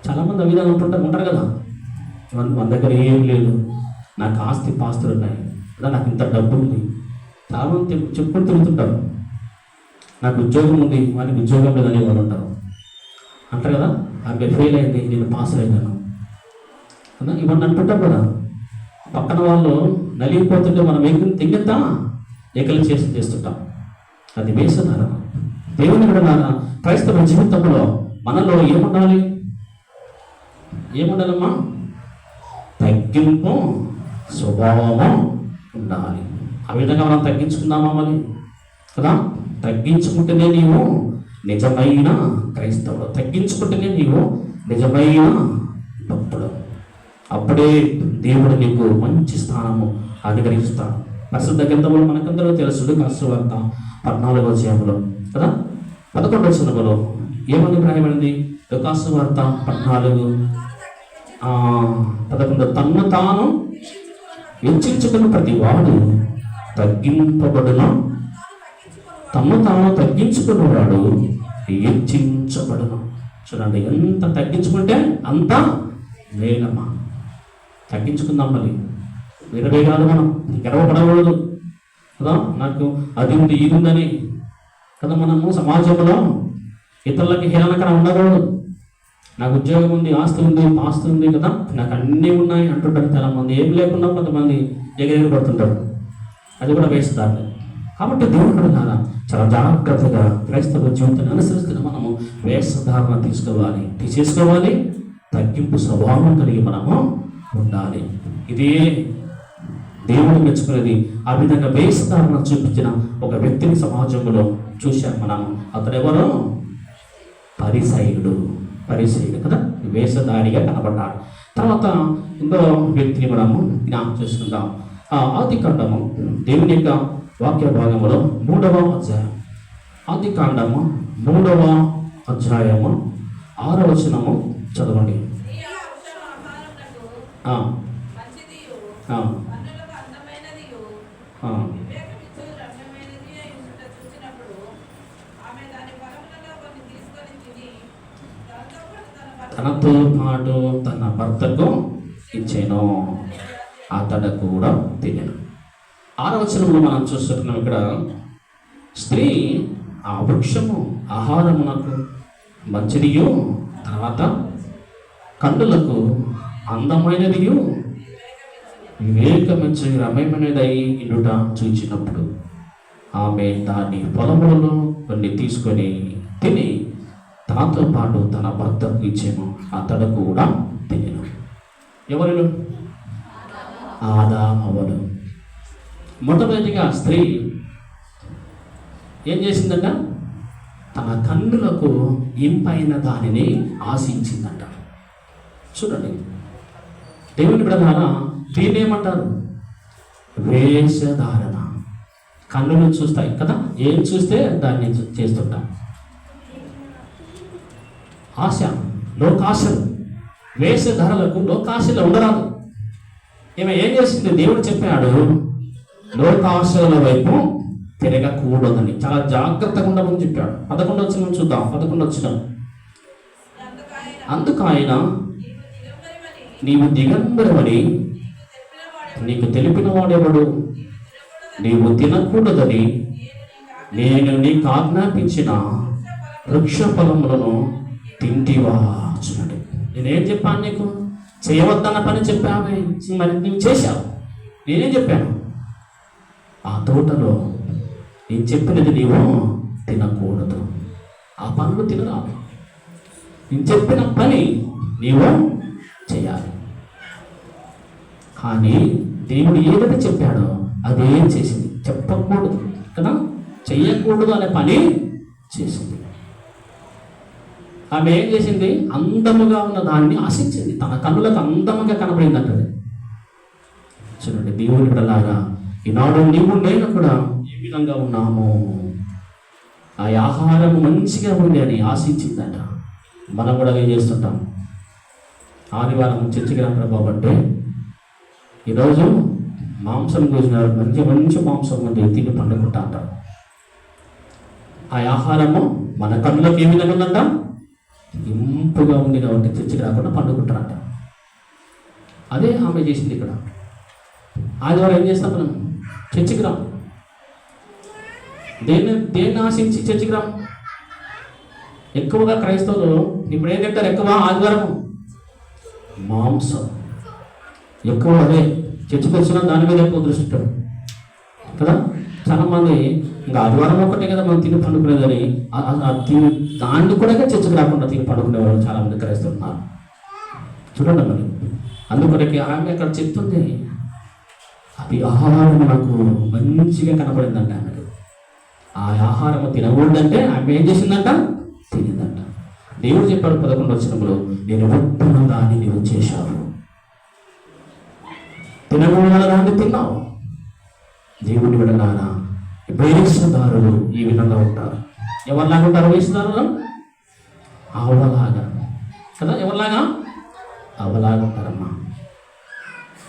చాలామంది ఆ విధంగా ఉంటారు కదా. మన దగ్గర ఏం లేదు, నాకు పాస్తులు ఉన్నాయి కదా, నాకు ఇంత డబ్బు ఉంది. చాలామంది చెప్పుకొని తిరుగుతుంటారు. నాకు ఉద్యోగం ఉంది, వారికి ఉద్యోగం లేదని వాళ్ళు ఉంటారు. అంటారు కదా, ఆమె ఫెయిల్ అయింది, నేను పాస్ అయినాను కదా, ఇవన్నీ అంటుంటారు కదా. పక్కన వాళ్ళు నలిగిపోతుంటే మనం తెంగెత్తా ఏకలు చేస్తుంటాం. అది వేషధారణ. దేవుని కూడా క్రైస్తవ జీవితంలో మనలో ఏముండాలమ్మా? తగ్గింపు స్వభావము ఉండాలి. ఆ విధంగా మనం తగ్గించుకుందామా మరి కదా. తగ్గించుకుంటేనే నీవు నిజమైన క్రైస్తవుడు, తగ్గించుకుంటేనే నీవు నిజమైన భక్తుడు. అప్పుడే దేవుడు నీకు మంచి స్థానము అనుగ్రహిస్తాడు. పరిశుద్ధ గ్రంథంలో మనకందరూ తెలుసు, లూకా సువార్త 14వ అధ్యాయంలో కదా 11వ వచనంలో ఏమని రాయబడింది? లూకా సువార్త 14:11 తన్ను తాను హెచ్చించుకున్న ప్రతి వాడు తగ్గింపబడును, తన్ను తాను తగ్గించుకున్నవాడు హెచ్చించబడును. చూడండి, ఎంత తగ్గించుకుంటే అంత మేలమ్మా. తగ్గించుకుందాం. మళ్ళీ వేరే కాదు, మనం గర్వపడకూడదు కదా. నాకు అది ఉంది, ఇది ఉందని కదా. మనము సమాజంలో ఇతరులకి హేళనకరం ఉండకూడదు. నాకు ఉద్యోగం ఉంది, ఆస్తి ఉంది, పాస్తి ఉంది కదా, నాకు అన్నీ ఉన్నాయి అంటుంటారు చాలామంది. ఏం లేకుండా కొంతమంది ఎగిరెగిరి పడుతుంటారు. అది కూడా వేస్తారు. కాబట్టి దేవుడు కూడా చాలా జాగ్రత్తగా క్రైస్తవ జీవితాన్ని అనుసరిస్తున్న మనము వేషధారణ తీసేసుకోవాలి. తగ్గింపు స్వభావం కలిగి మనము ఉండాలి. ఇదే దేవుడు మెచ్చుకునేది. ఆ విధంగా వేషధారణ చూపించిన ఒక వ్యక్తిని సమాజంలో చూశాం మనము. అతడెవరో? పరిసయుడు కదా, వేషధారిగా కనబడ్డాడు. తర్వాత ఇంకో వ్యక్తిని మనము జ్ఞాపకం చేసుకుందాం. ఆదికాండము దేవుని యొక్క వాక్య భాగంలో 3వ అధ్యాయం, ఆదికాండము 3వ అధ్యాయము 6వ వచనము చదవండి. తనతో పాటు తన భర్తకు ఇచ్చాను, అతడు కూడా తినను. 6వ వచనంలో మనం చూస్తున్నాం. ఇక్కడ స్త్రీ ఆ వృక్షము ఆహారమునకు మంచిదియు, తర్వాత కన్నులకు అందమైనదియు, వివేకమించు రమ్యమైనదై ఇండుట చూచినప్పుడు ఆమె దాని పొలములను కొన్ని తీసుకొని తిని తనతో పాటు తన భర్తకు ఇచ్చాను, అతడు కూడా తినను. ఎవరు? ఆదామవడు. మొట్టమొదటిగా స్త్రీ ఏం చేసిందంట? తన కన్నులకు ఇంపైన దానిని ఆశించిందంట. చూడండి, దేవుని బిడ్డలారా, దీన్నేమంటారు? వేషధారణ. కన్నులు చూస్తాయి కదా, ఏం చూస్తే దాన్ని చేస్తుంటాం. ఆశ, లోకాశలు. వేషధారలకు లోకాశలు ఉండరాదు. ఈమె ఏం చేసింది? దేవుడు చెప్పాడు లోకాశల వైపు తిరగకూడదని. చాలా జాగ్రత్తగా ఉండమని చెప్పాడు. 11వ వచనం చూద్దాం. 11వ వచనం. అందుకు ఆయన, నీవు దిగంబరమని నీకు తెలిపిన వాడెవడు? నీవు తినకూడదని నేను నీకు ఆజ్ఞాపించిన వృక్ష ఫలములను తింటివా? చూడండి, నేనేం చెప్పాను నీకు? చేయవద్దన్న పని చెప్పావే, మరి నువ్వు చేశావు. నేనేం చెప్పాను? ఆ తోటలో నేను చెప్పినది నీవు తినకూడదు, ఆ పనులు తినరాదు. నేను చెప్పిన పని నీవు చేయాలి. కానీ దేవుడు ఏదైతే చెప్పాడో అదే చేసింది. చెప్పకూడదు కదా, చెయ్యకూడదు అనే పని చేసింది. ఆమె ఏం చేసింది? అందముగా ఉన్న దాన్ని ఆశించింది. తన కన్నులకు అందముగా కనబడిందంటది. చూడండి, దేవుని బిడ్డలారా, ఈనాడు నీవు నేను కూడా ఏ విధంగా ఉన్నాము? ఆ ఆహారం మంచిగా ఉంది అని ఆశించిందట. మనం కూడా ఏం చేస్తుంటాం? ఆదివారం చర్చికి రావడం కాబట్టి ఈరోజు మాంసం భోజనాలు మంచి మంచి మాంసం ఉంది తిని పండుకుంటా అంటారు. ఆ ఆహారము మన కన్నులకు ఏ విధంగా ఉందంట? ఇంపుగా ఉంది కాబట్టి చర్చికి రాకుండా పండుకుంటారంట. అదే ఆమె చేసింది ఇక్కడ. ఆదివారం ఏం చేస్తాం మనం? చర్చికి రాం. దేన్ని ఆశించి చర్చికి రాం? ఎక్కువగా క్రైస్తవులు ఇప్పుడు ఏం తింటారు? ఎక్కువ ఆదివారం మాంసం ఎక్కువ. అదే చర్చికి వచ్చినా దాని మీద ఎక్కువ దృష్టి పెట్టారు కదా. చాలా మంది ఇంకా ఆదివారం ఒకటే కదా మనం తిని పండుకునేదని దాన్ని కూడా చర్చకు రాకుండా తిని పండుకునే వాళ్ళు చాలా మంది క్రైస్తవున్నారు. చూడండి మరి, అందుకొరకే ఆమె అక్కడ చెప్తుంది, అది ఆహారం నాకు మంచిగా కనపడిందంట. ఆమెకు ఆ ఆహారం తినకూడదంటే ఆమె ఏం చేసిందంట? తినిందంట. దేవుడు చెప్పాడు 11వ వచనంలో, నేను వద్దన్న దాన్ని నీవు చేశావు, తినకూడదన్న దాన్ని తిన్నావు. దేవుని బిడ్డలారా, వేషధారులు ఈ విధంగా ఉంటారు. ఎవరిలాగా ఉంటారు వేషధారులు? అవలాగా కదా. ఎవరిలాగా? అవలాగా ఉంటారమ్మా.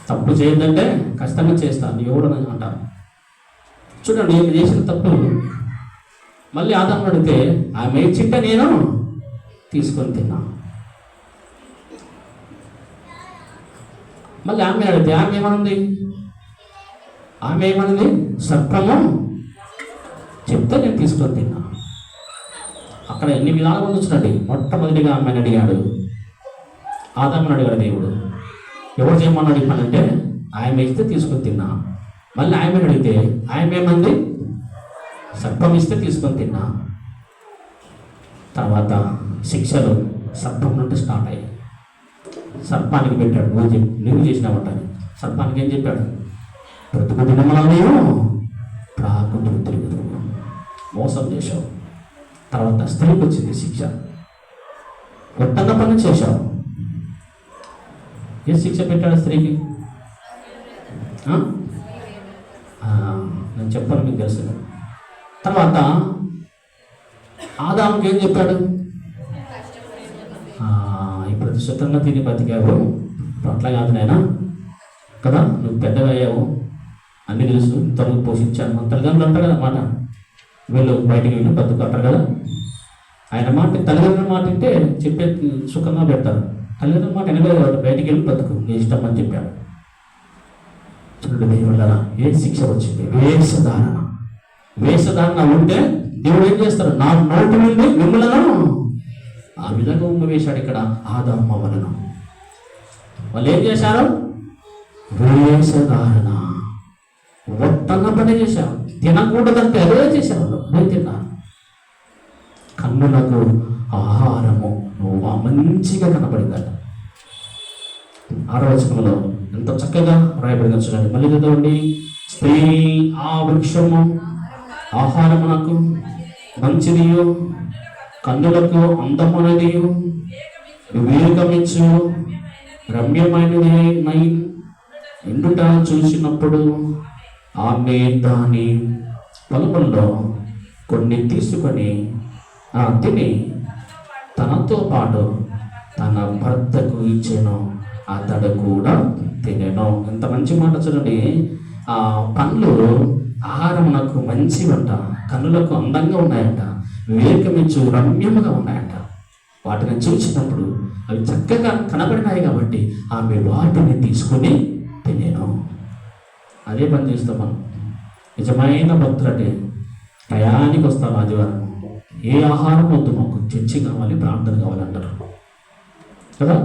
తప్పు చేయొద్దంటే ఖచ్చితంగా చేస్తాను ఎవడని అంటారు. చూడండి, ఈమె చేసిన తప్పు మళ్ళీ ఆదాము అడిగితే ఆమె ఇచ్చింటే నేను తీసుకొని తిన్నా. మళ్ళీ ఆమె అడిగితే ఆమె ఏమనుంది? సర్పము చెప్తే నేను తీసుకొని తిన్నా. అక్కడ ఎన్ని విధాలుగా వచ్చినట్టు. మొట్టమొదటిగా ఆమెను అడిగాడు, ఆదాముని అడిగాడు దేవుడు. ఎవరు చేయమన్నాడు ఈ పని అంటే ఆమె ఇస్తే తీసుకొని తిన్నా. మళ్ళీ ఆమెను అడిగితే ఆమె ఏమంది? సర్పం ఇస్తే తీసుకొని తిన్నా. తర్వాత శిక్షలు సర్పం నుండి స్టార్ట్ అయ్యాయి. సర్పానికి పెట్టాడు, నువ్వు చేసినావంటాను. సర్పానికి ఏం చెప్పాడు? బ్రతుకు దినమున నీవు ప్రాకుంటూ తిరుగుతూ మోసం చేశావు. తర్వాత స్త్రీకి వచ్చింది శిక్ష, కొత్తన్న పని చేశావు. ఏ శిక్ష పెట్టాడు స్త్రీకి? నేను చెప్పాను, మీకు తెలుసు. తర్వాత ఆదాముకి ఏం చెప్పాడు? ఇప్పుడు శుద్ధంగా తిని బతికావు, అట్లా కాదు నాయనా కదా, నువ్వు పెద్దగా అయ్యావు, అన్నీ తెలుసు, తరుగు పోషించాను. మన తల్లిదండ్రులు అంటారు కదా మాట, వీళ్ళు బయటికి వెళ్ళి బతుకు అంటారు కదా. ఆయన మాట, తల్లిదండ్రుల మాట అంటే చెప్పే సుఖంగా పెడతారు. తల్లిదండ్రుల మాట వినలేదు, బయటికి వెళ్ళి బతుకు, నీ ఇష్టం అని చెప్పాడు. చూడండి దేవుళ్ళ, ఏ శిక్ష వచ్చింది? వేషధారణ ఉంటే దేవుడు ఏం చేస్తారు? నా నోటి నుండి మిమ్మలను ఆ విధంగా వేశాడు. ఇక్కడ ఆదాము వలన వాళ్ళు ఏం చేశారు? వేషధారణ. వద్దన్న పని చేశారు. తినకూడదంటే అదే చేశారు, అదే తిన్నారు. కన్నులకు ఆహారము మంచిగా కనపడిందట. 6వ వచనంలో ఎంత చక్కగా రాయబడిన చూడండి. మళ్ళీ చదవండి. స్త్రీ ఆ వృక్షము ఆహారమునకు మంచిదియు, కన్నులకు అందమైనదియు, వివేకమిచ్చు రమ్యమైనది ఎండుట చూసినప్పుడు ఆమె దాని పొలముల్లో కొన్ని తీసుకొని తిని తనతో పాటు తన భర్తకు ఇచ్చెను, అతడు కూడా తినెను. ఎంత మంచి మాట చూడండి. ఆ పండ్లు ఆహారం నాకు మంచివంట, కన్నులకు అందంగా ఉన్నాయంట, వివేకమిచ్చు రమ్యముగా ఉన్నాయంట. వాటిని చూసినప్పుడు అవి చక్కగా కనబడినాయి కాబట్టి ఆమె వాటిని తీసుకొని తినేను. అదే పని చేస్తాం మనం. నిజమైన భక్తులంటే టయానికి వస్తాం. ఆదివారం ఏ ఆహారం వద్దు, మాకు చర్చి కావాలి, ప్రార్థన కావాలంటారు కదా.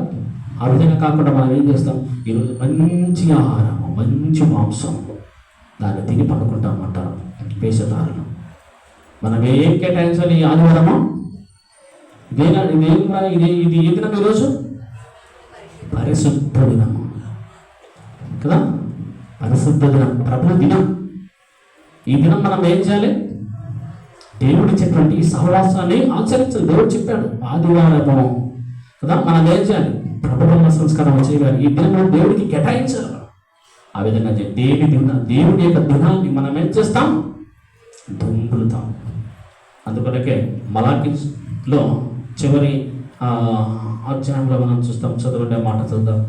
ఆ విధంగా కాకుండా మనం ఏం చేస్తాం, ఈరోజు మంచి ఆహారం, మంచి మాంసం, దాన్ని తిని పడుకుంటామంట వేషధారణ. మనం ఏం కేటాయించాలి ఈ ఆదివారము? ఇది ఏ దినం ఈరోజు? పరిశుద్ధ దినము కదా, పరిశుద్ధ దినం, ప్రభు దినం. ఈ దినం మనం ఏం చేయాలి? దేవుడు చెప్పినట్టు ఈ సహవాసాన్ని ఆచరించాలి. దేవుడు చెప్పాడు ఆదివారము కదా, మనం ఏం చేయాలి? ప్రభుత్వ సంస్కారం చేయాలి. ఈ దినం దేవుడికి కేటాయించాలి. ఆ విధంగా దేవుడి యొక్క దినాన్ని మనం ఏం చేస్తాం? దొంగులుతాం. అందుకొనకే మలాకీలో చివరి అధ్యాయంలో మనం చూస్తాం. చదవండి మాట చదువుతాం.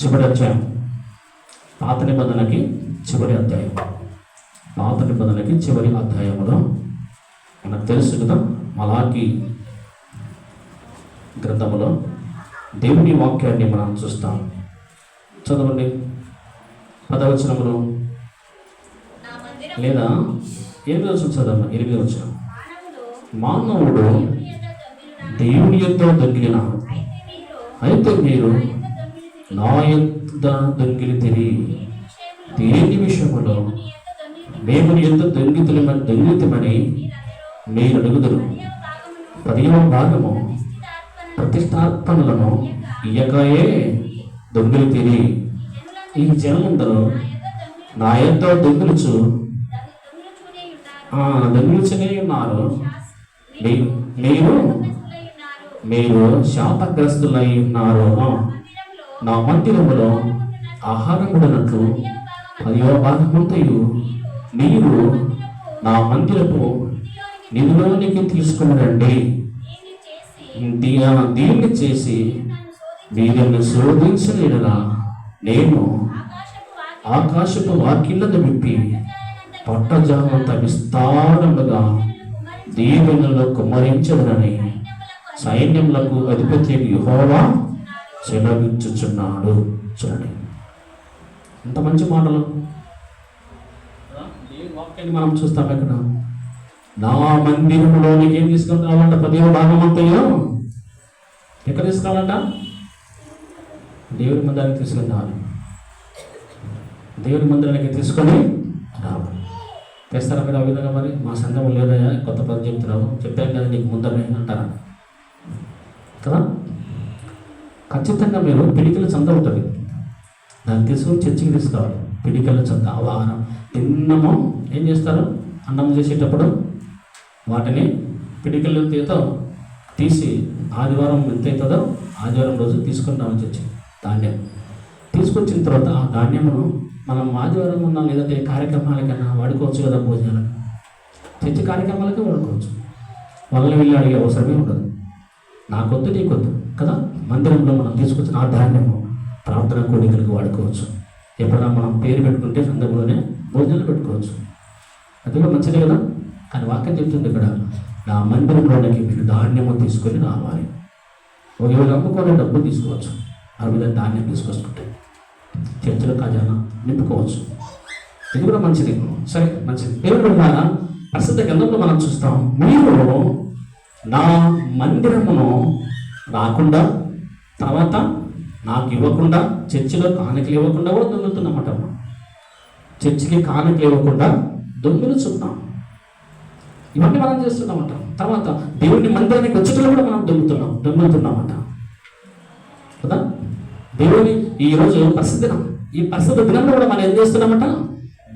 చివరి అధ్యాయం, పాత నిబంధనకి చివరి అధ్యాయం, పాత నిబంధనకి చివరి అధ్యాయంలో మనకు తెలుసు కదా, మలాకీ గ్రంథములో దేవుని వాక్యాన్ని మనం చూస్తాం. చదవండి 10వ వచనములో, లేదా 8వ వచనం చదవమ్మా. 8వ వచనం, మానవుడు దేవుని యొద్ద దొంగిలిన, అయితే మీరు నా యొద్ద దొంగిలితిరి. దేని విషయములో? దేవుని యొద్ద దొంగిలితమని మీరు అడుగుదురు. 10వ భాగము ప్రతిష్టార్పణలను ఇయ్యకయే దొంగిలితిరి. ఈ జనులందరూ నా యొద్ద దొంగిలుచునే ఉన్నారు. మీరు శాపగ్రస్తులై ఉన్నారు. నా మందిరములో ఆహారముడనట్లు 10వ భాగమంతయు మీరు నా మందిరపు నిధిలోనికి తీసుకుని రండి. దీన్ని చేసి వీరిని శోధించలేదనా నేను ఆకాశపు వాకిళ్లను విప్పి పట్టజామంత విస్తారముగా దీవెనలో కుమ్మరించదనని సైన్యములకు అధిపతి యెహోవా సెలవిచ్చుచున్నాడు. చూడండి ఎంత మంచి మాటలు. వాక్యాన్ని మనం చూస్తాం. ఎక్కడ? నా మందిరములోనికి ఏం తీసుకొని రావాలంట? 10వ భాగం అంతయో ఎక్కడ తీసుకురావాలంట? దేవుని మందిరానికి తీసుకొని రావాలి. దేవుని మందిరానికి తీసుకొని రావాలి. తెస్తారా మీరు ఆ విధంగా? మరి మా సంఘం లేదయా, కొత్త పని చెప్తున్నావు, చెప్పాను కదా నీకు ముందరే అంటారా కదా? ఖచ్చితంగా మీరు పిడికల చంద ఉంటుంది, దాన్ని తీసుకొని చర్చికి తీసుకోవాలి. పిడికల చంద ఆహారం తిన్నము ఏం చేస్తారు? అన్నం చేసేటప్పుడు వాటిని పిడికల తీతో తీసి ఆదివారం ఎంత అవుతుందో ఆదివారం రోజు తీసుకొని రావాలి చర్చి. ధాన్యం తీసుకొచ్చిన తర్వాత ఆ ధాన్యమును మనం ఆదివారం ఉన్నా లేదంటే కార్యక్రమాలకన్నా వాడుకోవచ్చు కదా, భోజనాలకు, చర్చి కార్యక్రమాలకే వాడుకోవచ్చు. వాళ్ళని వెళ్ళి అడిగే అవసరమే ఉండదు. నాకొద్దు నీకొద్దు కదా. మందిరంలో మనం తీసుకొచ్చిన ఆ ధాన్యము ప్రార్థన కోడికలకు వాడుకోవచ్చు. ఎప్పుడైనా మనం పేరు పెట్టుకుంటే సందర్భంలోనే భోజనాలు పెట్టుకోవచ్చు. అది కూడా మంచిదే కదా. కానీ వాక్యం చెప్తుంది ఇక్కడ, నా మందిరంలోనికి మీరు ధాన్యము తీసుకొని రావాలి. ఒకవేళ అమ్ముకొని డబ్బులు తీసుకోవచ్చు. ఆ విధంగా ధాన్యం తీసుకొస్తుంటే చర్చలో ఖజానా నింపుకోవచ్చు. ఇది కూడా మంచిది. సరే, మంచిది. దేవుడు ద్వారా ప్రస్తుత గ్రంథంలో మనం చూస్తాం, మీరు నా మందిరమును రాకుండా, తర్వాత నాకు ఇవ్వకుండా, చర్చిలో కానుకలు ఇవ్వకుండా కూడా దొంగలుతున్నామట. చర్చికి కానుకలు ఇవ్వకుండా దొంగలుచున్నాం. ఇవన్నీ మనం చేస్తున్నామట. తర్వాత దేవుని మందిరానికి వచ్చేటప్పుడు కూడా మనం దొంగలుతున్నామట కదా. దేవుని ఈరోజు పరిశుద్ధ దినం. ఈ పరిశుద్ధ దినంలో కూడా మనం ఏం చేస్తున్నామట?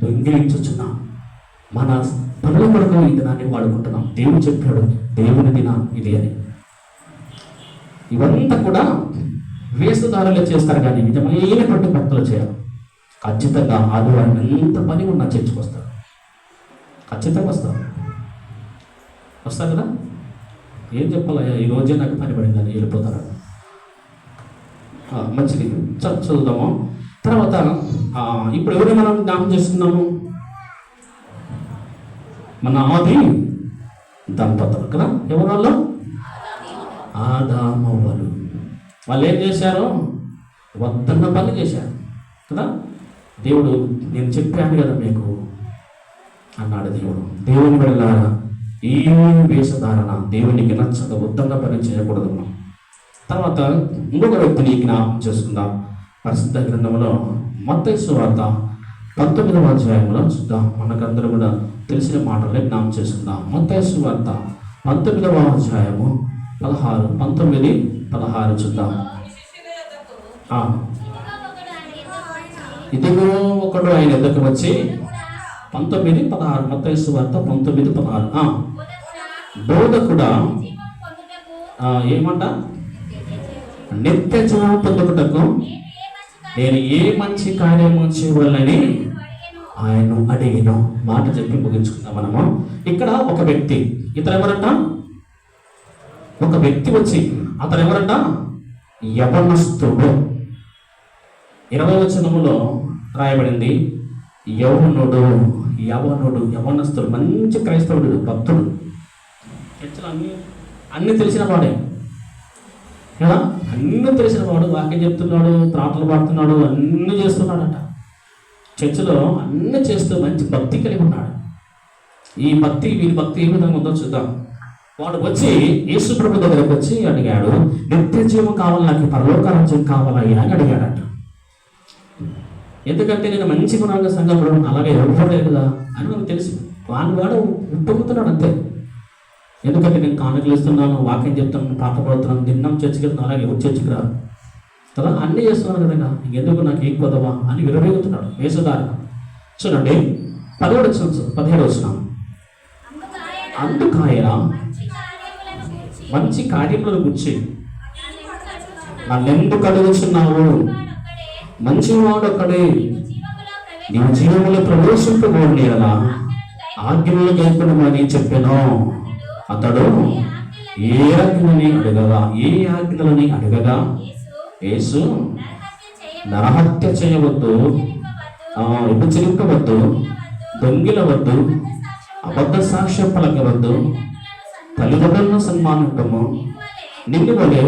దొంగిలించుచున్నాం. మన పనుల కొరకు ఈ దినాన్ని వాడుకుంటున్నాం. దేవుడు చెప్పాడు దేవుని దినం ఇది అని. ఇవంతా కూడా వేషధారులే చేస్తారు, కానీ నిజమైనటువంటి భక్తులు చేయాలి. ఖచ్చితంగా ఆదివారం ఎంత పని ఉన్నా చర్చకు వస్తారు. ఖచ్చితంగా వస్తారు కదా. ఏం చెప్పాలయ్యా, ఈ రోజే నాకు పని పడిందని వెళ్ళిపోతారు. మంచిది, చదువుదాము. తర్వాత ఇప్పుడు ఎవరు మనం జ్ఞాపకం చేసుకున్నాము? మన ఆది దంపతులు కదా. ఎవరు వాళ్ళు? ఆదామవ్వలు. వాళ్ళు ఏం చేశారు? వద్దన్న పని చేశారు కదా. దేవుడు నేను చెప్పాను కదా మీకు అన్నాడు. దేవుని వెళ్ళారా, ఈ వేషధారణ దేవునికి నచ్చక వద్దన్న పని చేయకూడదు. తర్వాత ఇంకొక వ్యక్తిని జ్ఞాపకం చేసుకుందాం. పరిశుద్ధ గ్రంథంలో మత్తయి సువార్త 19వ అధ్యాయంలో చూద్దాం. మనకందరూ కూడా తెలిసిన మాటలే జ్ఞాపకం చేసుకుందాం. మత్తయి సువార్త 19వ అధ్యాయము 19, 16 చూద్దాం. ఇదిగో ఒకడు ఆయన ఎద్దకు వచ్చి 19, 16 మత్తయి సువార్త 19, 16 బోధకుడా ఏమంట నిత్య జీవం పొందుటకు నేను ఏ మంచి కార్యము చేయవాలని ఆయన అడిగిన మాట చెప్పి ముగించుకుందాం మనము. ఇక్కడ ఒక వ్యక్తి, ఇతను ఎవరంట? ఒక వ్యక్తి వచ్చి అతను ఎవరంట? యవనస్తుడు. 20వ వచనములో రాయబడింది యవనుడు. యవనస్తుడు, మంచి క్రైస్తవుడు, భక్తుడు, చర్చలు అన్నీ తెలిసిన వాడే కదా, అన్నీ తెలిసిన వాడు, వాక్యం చెప్తున్నాడు, ప్రార్థనలు పాడుతున్నాడు, అన్నీ చేస్తున్నాడట. చర్చలో అన్నీ చేస్తూ మంచి భక్తి కలిగి ఉన్నాడు. వీరి భక్తి ఏ విధంగా ఉందో చూద్దాం. వాడు వచ్చి యేసు ప్రభు దగ్గరకు వచ్చి అడిగాడు, నిత్య జీవం కావాలి, నాకు పరలోక రాజ్యం కావాలయ్యా అని అడిగాడట. ఎందుకంటే నేను మంచి గుణాల సంఘంలో అలాగే ఇవ్వలేదు కదా అని మనకు తెలిసి వాడు ఉప్పొంగుతున్నాడు అంతే. ఎందుకంటే నేను కానుకలు ఇస్తున్నాను, వాక్యం చెప్తాను, పాట పడుతున్నాను, దిన్నం చర్చికి వెళ్తున్నాను, అలాగే ఎవరు చర్చికి రాదు కదా, అన్నీ చేస్తున్నాను కదా, ఇంకెందుకు నాకు ఏం కొదవా అని విరవేగుతున్నాడు వేసుదారు. చూడండి 17 వచనం. అందుకాయన మంచి కార్యములను గురించి నన్నెందుకు అడుగుచున్నావు, మంచివాడు ఒక్కడే, నీవు జీవములో ప్రవేశింపబోని అలా ఆజ్ఞలు కైకొనమని చెప్పాను. అతడు ఏ ఆజ్ఞలని అడగగా యేసు నరహత్య చేయవద్దు, విభజింపవద్దు, దొంగిలవద్దు, అబద్ధ సాక్ష్యం పలకవద్దు, తల్లిదండ్రులను సన్మానించము, నిన్ను వలె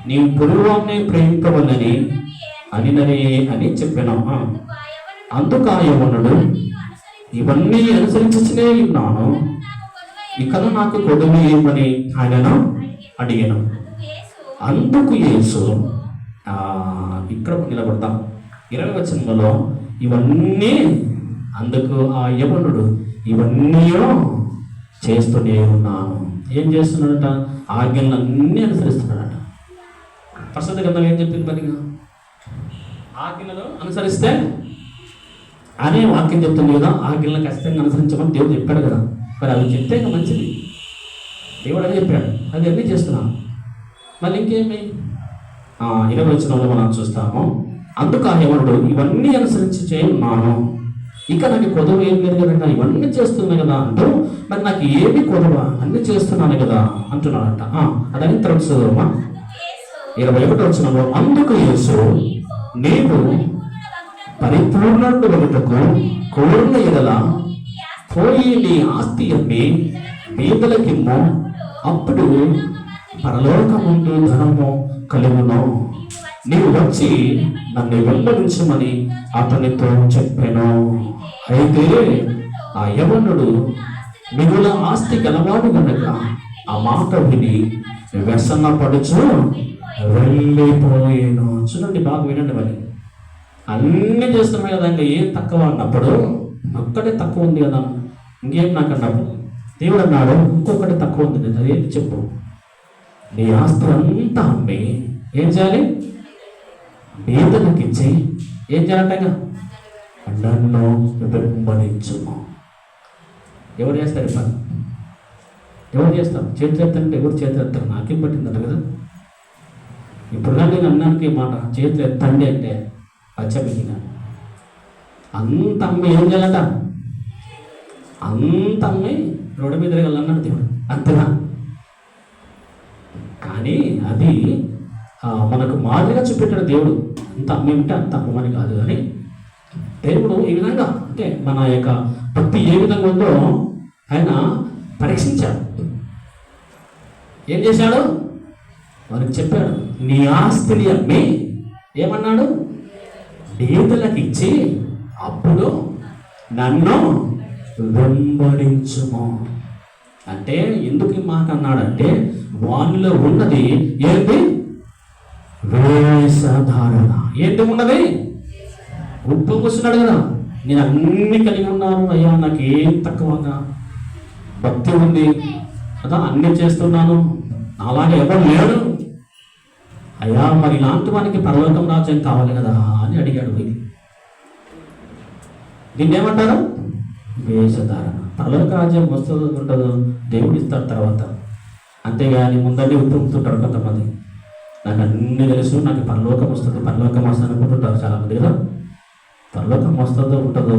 నీవు పొరుగువాన్ని ప్రేమింపవలని అని చెప్పాను. అందుకు ఆ యవనుడు ఇవన్నీ అనుసరించునే ఉన్నాను, ఇకను నాకు కొడుకు ఏమని ఆయనను అడిగాను. అందుకు యేసు ఇక్కడ నిలబడతాం 20వ వచనంలో ఇవన్నీ, అందుకు ఆ యవనుడు ఇవన్నీ చేస్తూనే ఉన్నాను. ఏం చేస్తున్నాడట? ఆజ్ఞలన్నీ అనుసరిస్తున్నాడట. పరిశుద్ధ గ్రంథం ఏం చెప్పింది? మరి ఆజ్ఞలను అనుసరిస్తే అనే వాక్యం చెప్తుంది కదా, ఆజ్ఞలను ఖచ్చితంగా అనుసరించమని దేవుడు చెప్పాడు కదా. మరి అవి చెప్తే ఇంకా మంచిది, దేవుడు అని చెప్పాడు, అది అన్నీ చేస్తున్నాను. మళ్ళీ ఇంకేమి 20వ వచనంలో మనం చూస్తాము. అందుకు ఆ యవనుడు ఇవన్నీ అనుసరించి చేయున్నాను, ఇక నాకు కొదవ ఏం లేదు కదంట, ఇవన్నీ చేస్తున్నాను కదా అంటూ, మరి నాకు ఏమి కొదవ, అన్నీ చేస్తున్నాను కదా అంటున్నాడంట. అదని తర్వాత 21వ వచనంలో అందుకు యేసు నీవు పరిపూర్ణుడు ఒకటకు కోరిన ఎడల పోయి నీ ఆస్తి అమ్మి పేదలకిమ్ము, అప్పుడు పరలోకముందు ధనము కలుగును, నీవు వచ్చి నన్ను వెంబడించమని అతనితో చెప్పాను. అయితే ఆ యవనుడు మిగుల ఆస్తి గలవాడు కనుక ఆ మాట విని వ్యసనపడుచు వెళ్ళిపోయాను. చూడండి, బాగా వినండి. మరి అన్నీ చేస్తున్నాయి కదా, ఇంకా ఏం తక్కువ అన్నప్పుడు ఒక్కటే తక్కువ ఉంది కదా, ఇంకేం నాకు అన్నప్పుడు దేవుడు అన్నాడు ఇంకొకటి తక్కువ ఉంది, అదేంటి చెప్పు. నీ ఆస్తి అంతా అమ్మి ఏం చేయాలి? పేదలకు ఇచ్చి ఏం చేయాలంటగా? నన్ను వెంబడించుము. ఎవరు చేస్తారు పని? ఎవరు చేస్తారు? చేతులు ఎత్తారంటే ఎవరు చేతులు ఎత్తారు? నాకేం పట్టిందంట కదా. ఇప్పుడు కానీ నేను అన్నానికి మాట చేతులు ఎత్తండి అంటే పచ్చబిగిన అంత అమ్మాయి ఏం చేయాలంట? అంత అమ్మాయి రోడ్డు మీద వెళ్ళన్నాడు దేవుడు, అంతేనా? కానీ అది మనకు మాదిరిగా చూపెట్టాడు దేవుడు. అంత అమ్మాయి ఉంటే అంత అమ్మని కాదు, కానీ దేవుడు ఈ విధంగా, అంటే మన యొక్క భక్తి ఏ విధంగా ఉందో ఆయన పరీక్షించాడు. ఏం చేశాడు? వారికి చెప్పాడు, నీ ఆస్తిని అమ్మి ఏమన్నాడు? పేదలకు ఇచ్చి అప్పుడు నన్ను వెంబడించుము. అంటే ఎందుకు ఈ మాట అన్నాడంటే వానిలో ఉన్నది ఏంటి? వేషధారణ. ఏంటి ఉన్నది? ఉప్పొంగుస్తున్నాడు కదా, నేను అన్ని కలిగి ఉన్నాను అయ్యా, నాకు ఏం తక్కువగా భక్తి ఉంది కదా, అన్ని చేస్తున్నాను, అలాగే ఎవరు లేడు అయ్యా, మరి ఇలాంటి వానికి పరలోకం రాజ్యం కావాలి కదా అని అడిగాడు. దీన్ని ఏమంటారు? వేషధారణ. పరలోక రాజ్యం వస్తుందో ఉండదో దేవుడు ఇస్తాడు తర్వాత, అంతేగాని ముందన్నీ ఉప్పుతుంటారు కొంతమంది. నాకు అన్ని తెలుసు, నాకు పరలోకం వస్తుంది, పరలోకం వస్తుంది అనుకుంటుంటారు చాలామంది కదా. పరలోకం వస్తుందో ఉంటుందో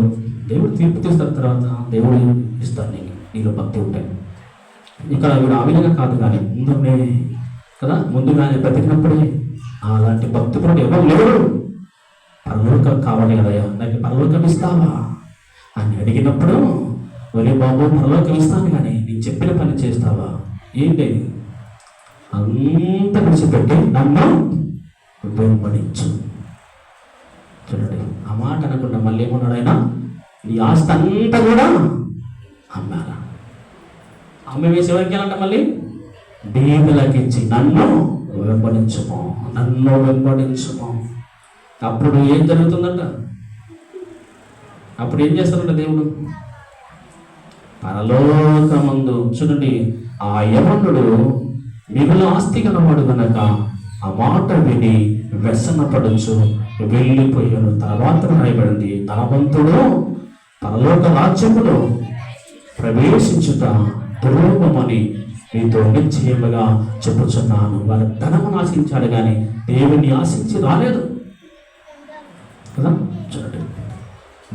దేవుడు తీర్పు తీస్తారు తర్వాత, దేవుడు ఇస్తాడు నీలో భక్తి ఉంటాయి. ఇక్కడ వీడు ఆ విధంగా కాదు, కానీ ముందునే కదా, ముందుగానే బ్రతికినప్పుడే అలాంటి భక్తి కూడా ఎవరు లేరు. పరలోకం కావాలి కదయ్యా, నాకు పరలోకం ఇస్తావా అని అడిగినప్పుడు, ఒరే బాబు పరలోకం ఇస్తాను కానీ నేను చెప్పిన పని చేస్తావా? ఏంటి అంత విడిచిపెట్టి నన్ను వెంబడించు. చూడండి, ఆ మాట అనకుండా మళ్ళీ ఏమన్నాడు ఆయన? నీ ఆస్తి అంతా కూడా అమ్మారా. అమ్మ వేసి ఎవరికి వెళ్ళాలంట? మళ్ళీ బీదలకి ఇచ్చి నన్ను వెంబడించుమో, నన్ను వెంబడించుమో. అప్పుడు ఏం జరుగుతుందంట? అప్పుడు ఏం చేస్తారంట దేవుడు? పరలోకమందు చూడండి, ఆ యవనుడు మిగులు ఆస్తి గలవాడు గనక ఆ మాట విని వ్యసనపడుచు వెళ్ళిపోయాను. తర్వాత రాయబడింది, ధనవంతుడు పరలోక రాజ్యములో ప్రవేశించుట దుర్లభమని నీతో నిశ్చయముగా చెప్పుచున్నాను. వాడు ధనమును ఆశించాడు కానీ దేవుని ఆశించి రాలేదు కదా. చూడండి,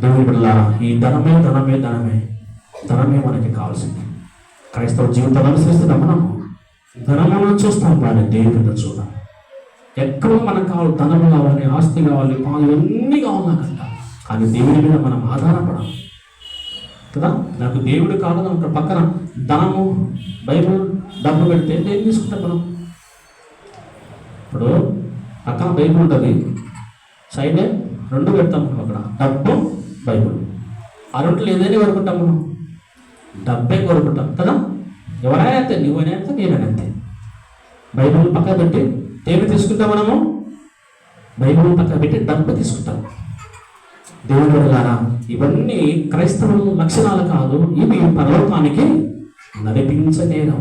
దేవుని వల్ల ఈ ధనమే ధనమే ధనమే ధనమే మనకి కావాల్సింది. క్రైస్తవ జీవితాలు అనుసరిస్తున్న మనం ధనమును చూస్తాం కానీ దేవుని చూడాలి. ఎక్కువ మనకు కావాలి, ధనము కావాలి, ఆస్తి కావాలి, పాలు ఇవన్నీ కావాలన్నమాట. కానీ దేవుడి మీద మనం ఆధారపడాలి కదా. నాకు దేవుడు కావాలి అక్కడ పక్కన ధనము, బైబుల్, డబ్బు పెడితే ఏం తీసుకుంటాం మనం? ఇప్పుడు పక్కన బైబుల్ ఉంటుంది, సైడే రెండు పెడతాం అక్కడ, డబ్బు, బైబుల్. ఆ రెండులో ఏదైనా కోరుకుంటాం మనం? డబ్బే కోరుకుంటాం కదా. ఎవరైనా అంతే, నువ్వైనా అంతే, నేనైనా అంతే. బైబుల్ పక్కన పెట్టి ఏమి తీసుకుంటాం మనము? బైబుల్ పక్కన పెట్టి డబ్బు తీసుకుంటాం. దేవుని వల్లారా, ఇవన్నీ క్రైస్తవ లక్షణాలు కాదు, ఇవి పరలోకానికి నడిపించలేరు.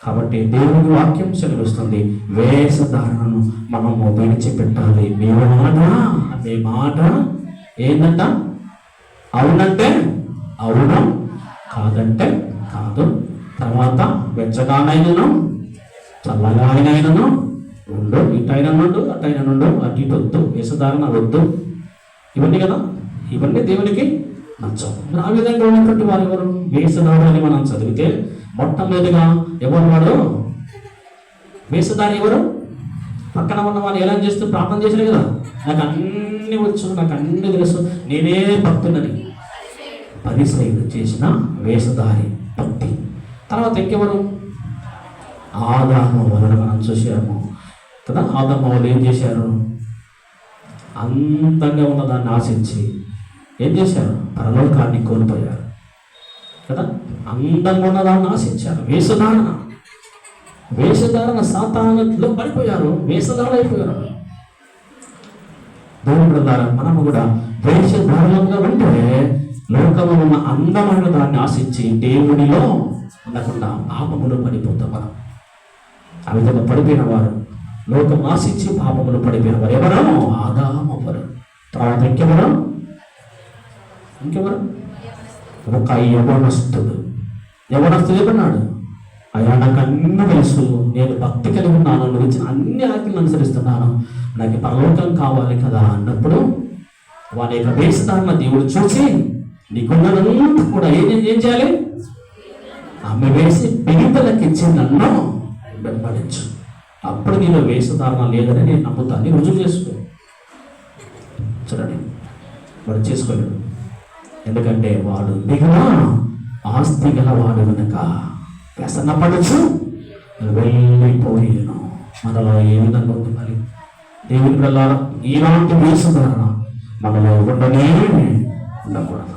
కాబట్టి దేవుని వాక్యం సెలవిస్తుంది, వేషధారణను మనము విడిచిపెట్టాలి. మీ మాట ఏంటంట? అవునంటే అవును, కాదంటే కాదు. తర్వాత వెచ్చగానైనను చల్లగానైనను ఉండు, ఇటైనా నుండు అటైనా నుండు, అటు ఇటు వద్దు, వేషధారణ వద్దు. ఇవన్నీ కదా, ఇవన్నీ దేవునికి నచ్చవు. మరి ఆ విధంగా ఉన్నటువంటి వారు ఎవరు? వేషధారని మనం చదివితే మొట్టమొదటిగా ఎవరు వాడు? వేషధారి ఎవరు? పక్కన ఉన్న వాళ్ళు ఎలా చేస్తూ ప్రార్థన చేశారు కదా, నాకు అన్ని వచ్చు, నాకు అన్ని తెలుసు, నేనే భక్తున్నది. పరిసయ్యుడు చేసిన వేషధారి భక్తి. తర్వాత ఇంకెవరు? ఆదాము వలన మనం చూసాము కదా. ఆదాము వాళ్ళు ఏం చేశారు? అందంగా ఉన్నదాన్ని ఆశించి ఏం చేశారు? పరలోకాన్ని కోల్పోయారు కదా. అందంగా ఉన్నదాన్ని ఆశించారు. వేషధారణ, వేషధారణ సాతానులో పడిపోయారు, వేషధారణ అయిపోయారు. దేవుని ద్వారా మనము కూడా వేషధారణంగా ఉంటే లోకంలో ఉన్న అందమైన దాన్ని ఆశించి దేవునిలో ఉండకుండా పాపములో పడిపోతాం మనం. ఆ విధంగా పడిపోయిన వారు, లోకం ఆశించి పాపములు పడిపోయిన వారు ఎవరో? ఆదాము ఎవరు? తర్వాత ఇంకెవరు? ఒక యవనస్తుడు ఏమన్నాడు? అయ్యా, నాకు అన్ని తెలుసు, నేను భక్తి కలిగి ఉన్నాను, నువ్వు ఇచ్చిన అన్ని ఆజ్ఞలను అనుసరిస్తున్నాను, నాకు పరలోకం కావాలి కదా అన్నప్పుడు వారి యొక్క వేషధారణ దేవుడు చూసి నీకున్నదంతా కూడా ఏం చేయాలి? ఆమె వేసి పిగితలకి ఇచ్చి నన్ను వెంబడించు. అప్పుడు నీలో వేషధారణ లేదని నేను నమ్ముతాను. రుజువు చేసుకో. చూడండి, వాడు చేసుకోలేడు. ఎందుకంటే వాడు మిగిలిన ఆస్తి గలవాడు కనుక వ్యసనపడచ్చు వెళ్ళిపోయాను. మనలో ఏ విధంగా ఉంది మరి? దేవుని వల్ల ఇలాంటి వేషధారణ మనలో ఉండకూడదు.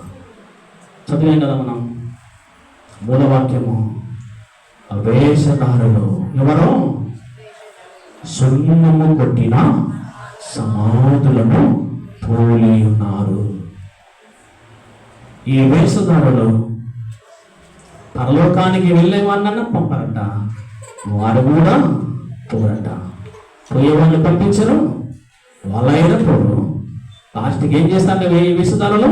చదివాం కదా మనం మూలవాక్యము, వేషధారులు ఎవరో? సున్నము కొట్టిన సమాధులను పోలి ఉన్నారు. ఈ వేషధారులు పరలోకానికి వెళ్ళే వాళ్ళన్న పంపరట, వారు కూడా పోరట. పోయే వాళ్ళు పంపించరు, వాళ్ళైనా పోరు. లాస్ట్కి ఏం చేస్తారంటే ఈ వేషధారులు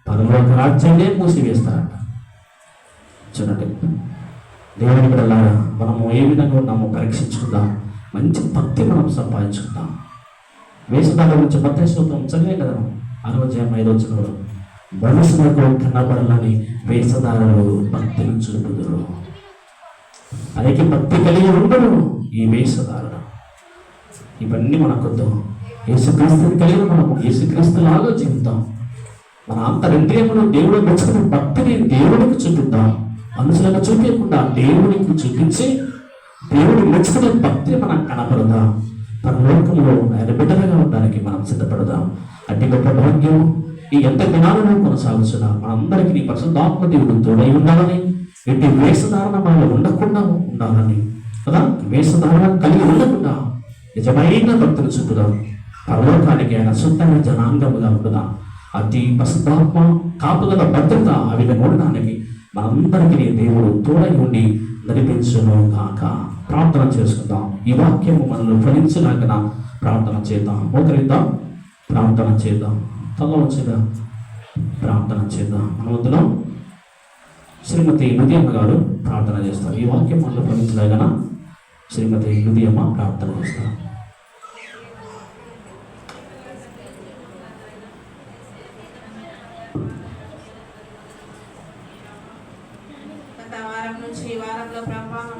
పరలోక రాజ్యాన్ని మూసివేస్తారట. చూడండి, దేవుని బిడ్డలారా, మనము ఏ విధంగా ఉన్నామో పరీక్షించుకుందాం. మంచి భక్తి మనం సంపాదించుకుందాం. వేషధారుల గురించి మత్తయి స్తోత్రం చదివే కదా, 6:5 మనుషులకు కనబడాలని వేషధారులు భక్తిని చూపుదురు. పైకి భక్తి కలిగి ఉండడు ఈ వేషధారుడు. ఇవన్నీ మనకొద్దు. యేసుక్రీస్తుని కలిగి మనము యేసుక్రీస్తులాగా జీవితాం. మన అంతరింద్రియములు దేవుడు మెచ్చుకునే భక్తిని దేవుడికి చూపిద్దాం. మనుషులకు చూపించకుండా దేవుడికి చూపించి దేవుడు మెచ్చుకునే భక్తిని మనం కనపడదాం. పరలోకంలో ఆయన బిడ్డలుగా ఉండడానికి మనం సిద్ధపడదాం. అట్టి గొప్ప భాగ్యం ఈ ఎంత దినాలను కొనసాగుతున్నా మనందరికీ నీ పరిశుద్ధాత్మ దేవుడు తోడై ఉండాలని, ఎట్టి వేషధారణ మనలో ఉండకుండా ఉండాలని కదా, వేషధారణ కలిగి ఉండకుండా నిజమైన భక్తులు చూపుదాం. పరలోకానికి ఆయన సొంతమైన జనాంగముగా ఉంటుదాం. అతి పరిశుద్ధాత్మ కాపుదల భద్రత అవి ఉండడానికి మనందరికీ దేవుడు తోడై ఉండి నడిపించును కాక. ప్రార్థన చేసుకుందాం. ఈ వాక్యము మనల్ని ఫలించలాగా ప్రార్థన చేద్దాం. మోకరిద్దాం, ప్రార్థన చేద్దాం. తల వచ్చేదా ప్రార్థన చేద్దాం. మన వద్దులో శ్రీమతి హృదయమ్మ గారు ప్రార్థన చేస్తారు. ఈ వాక్యం మనల్ని ఫలించలాగా శ్రీమతి హృదయమ్మ ప్రార్థన చేస్తారు. గత వారం నుంచి ఈ వారంలో ప్రభావం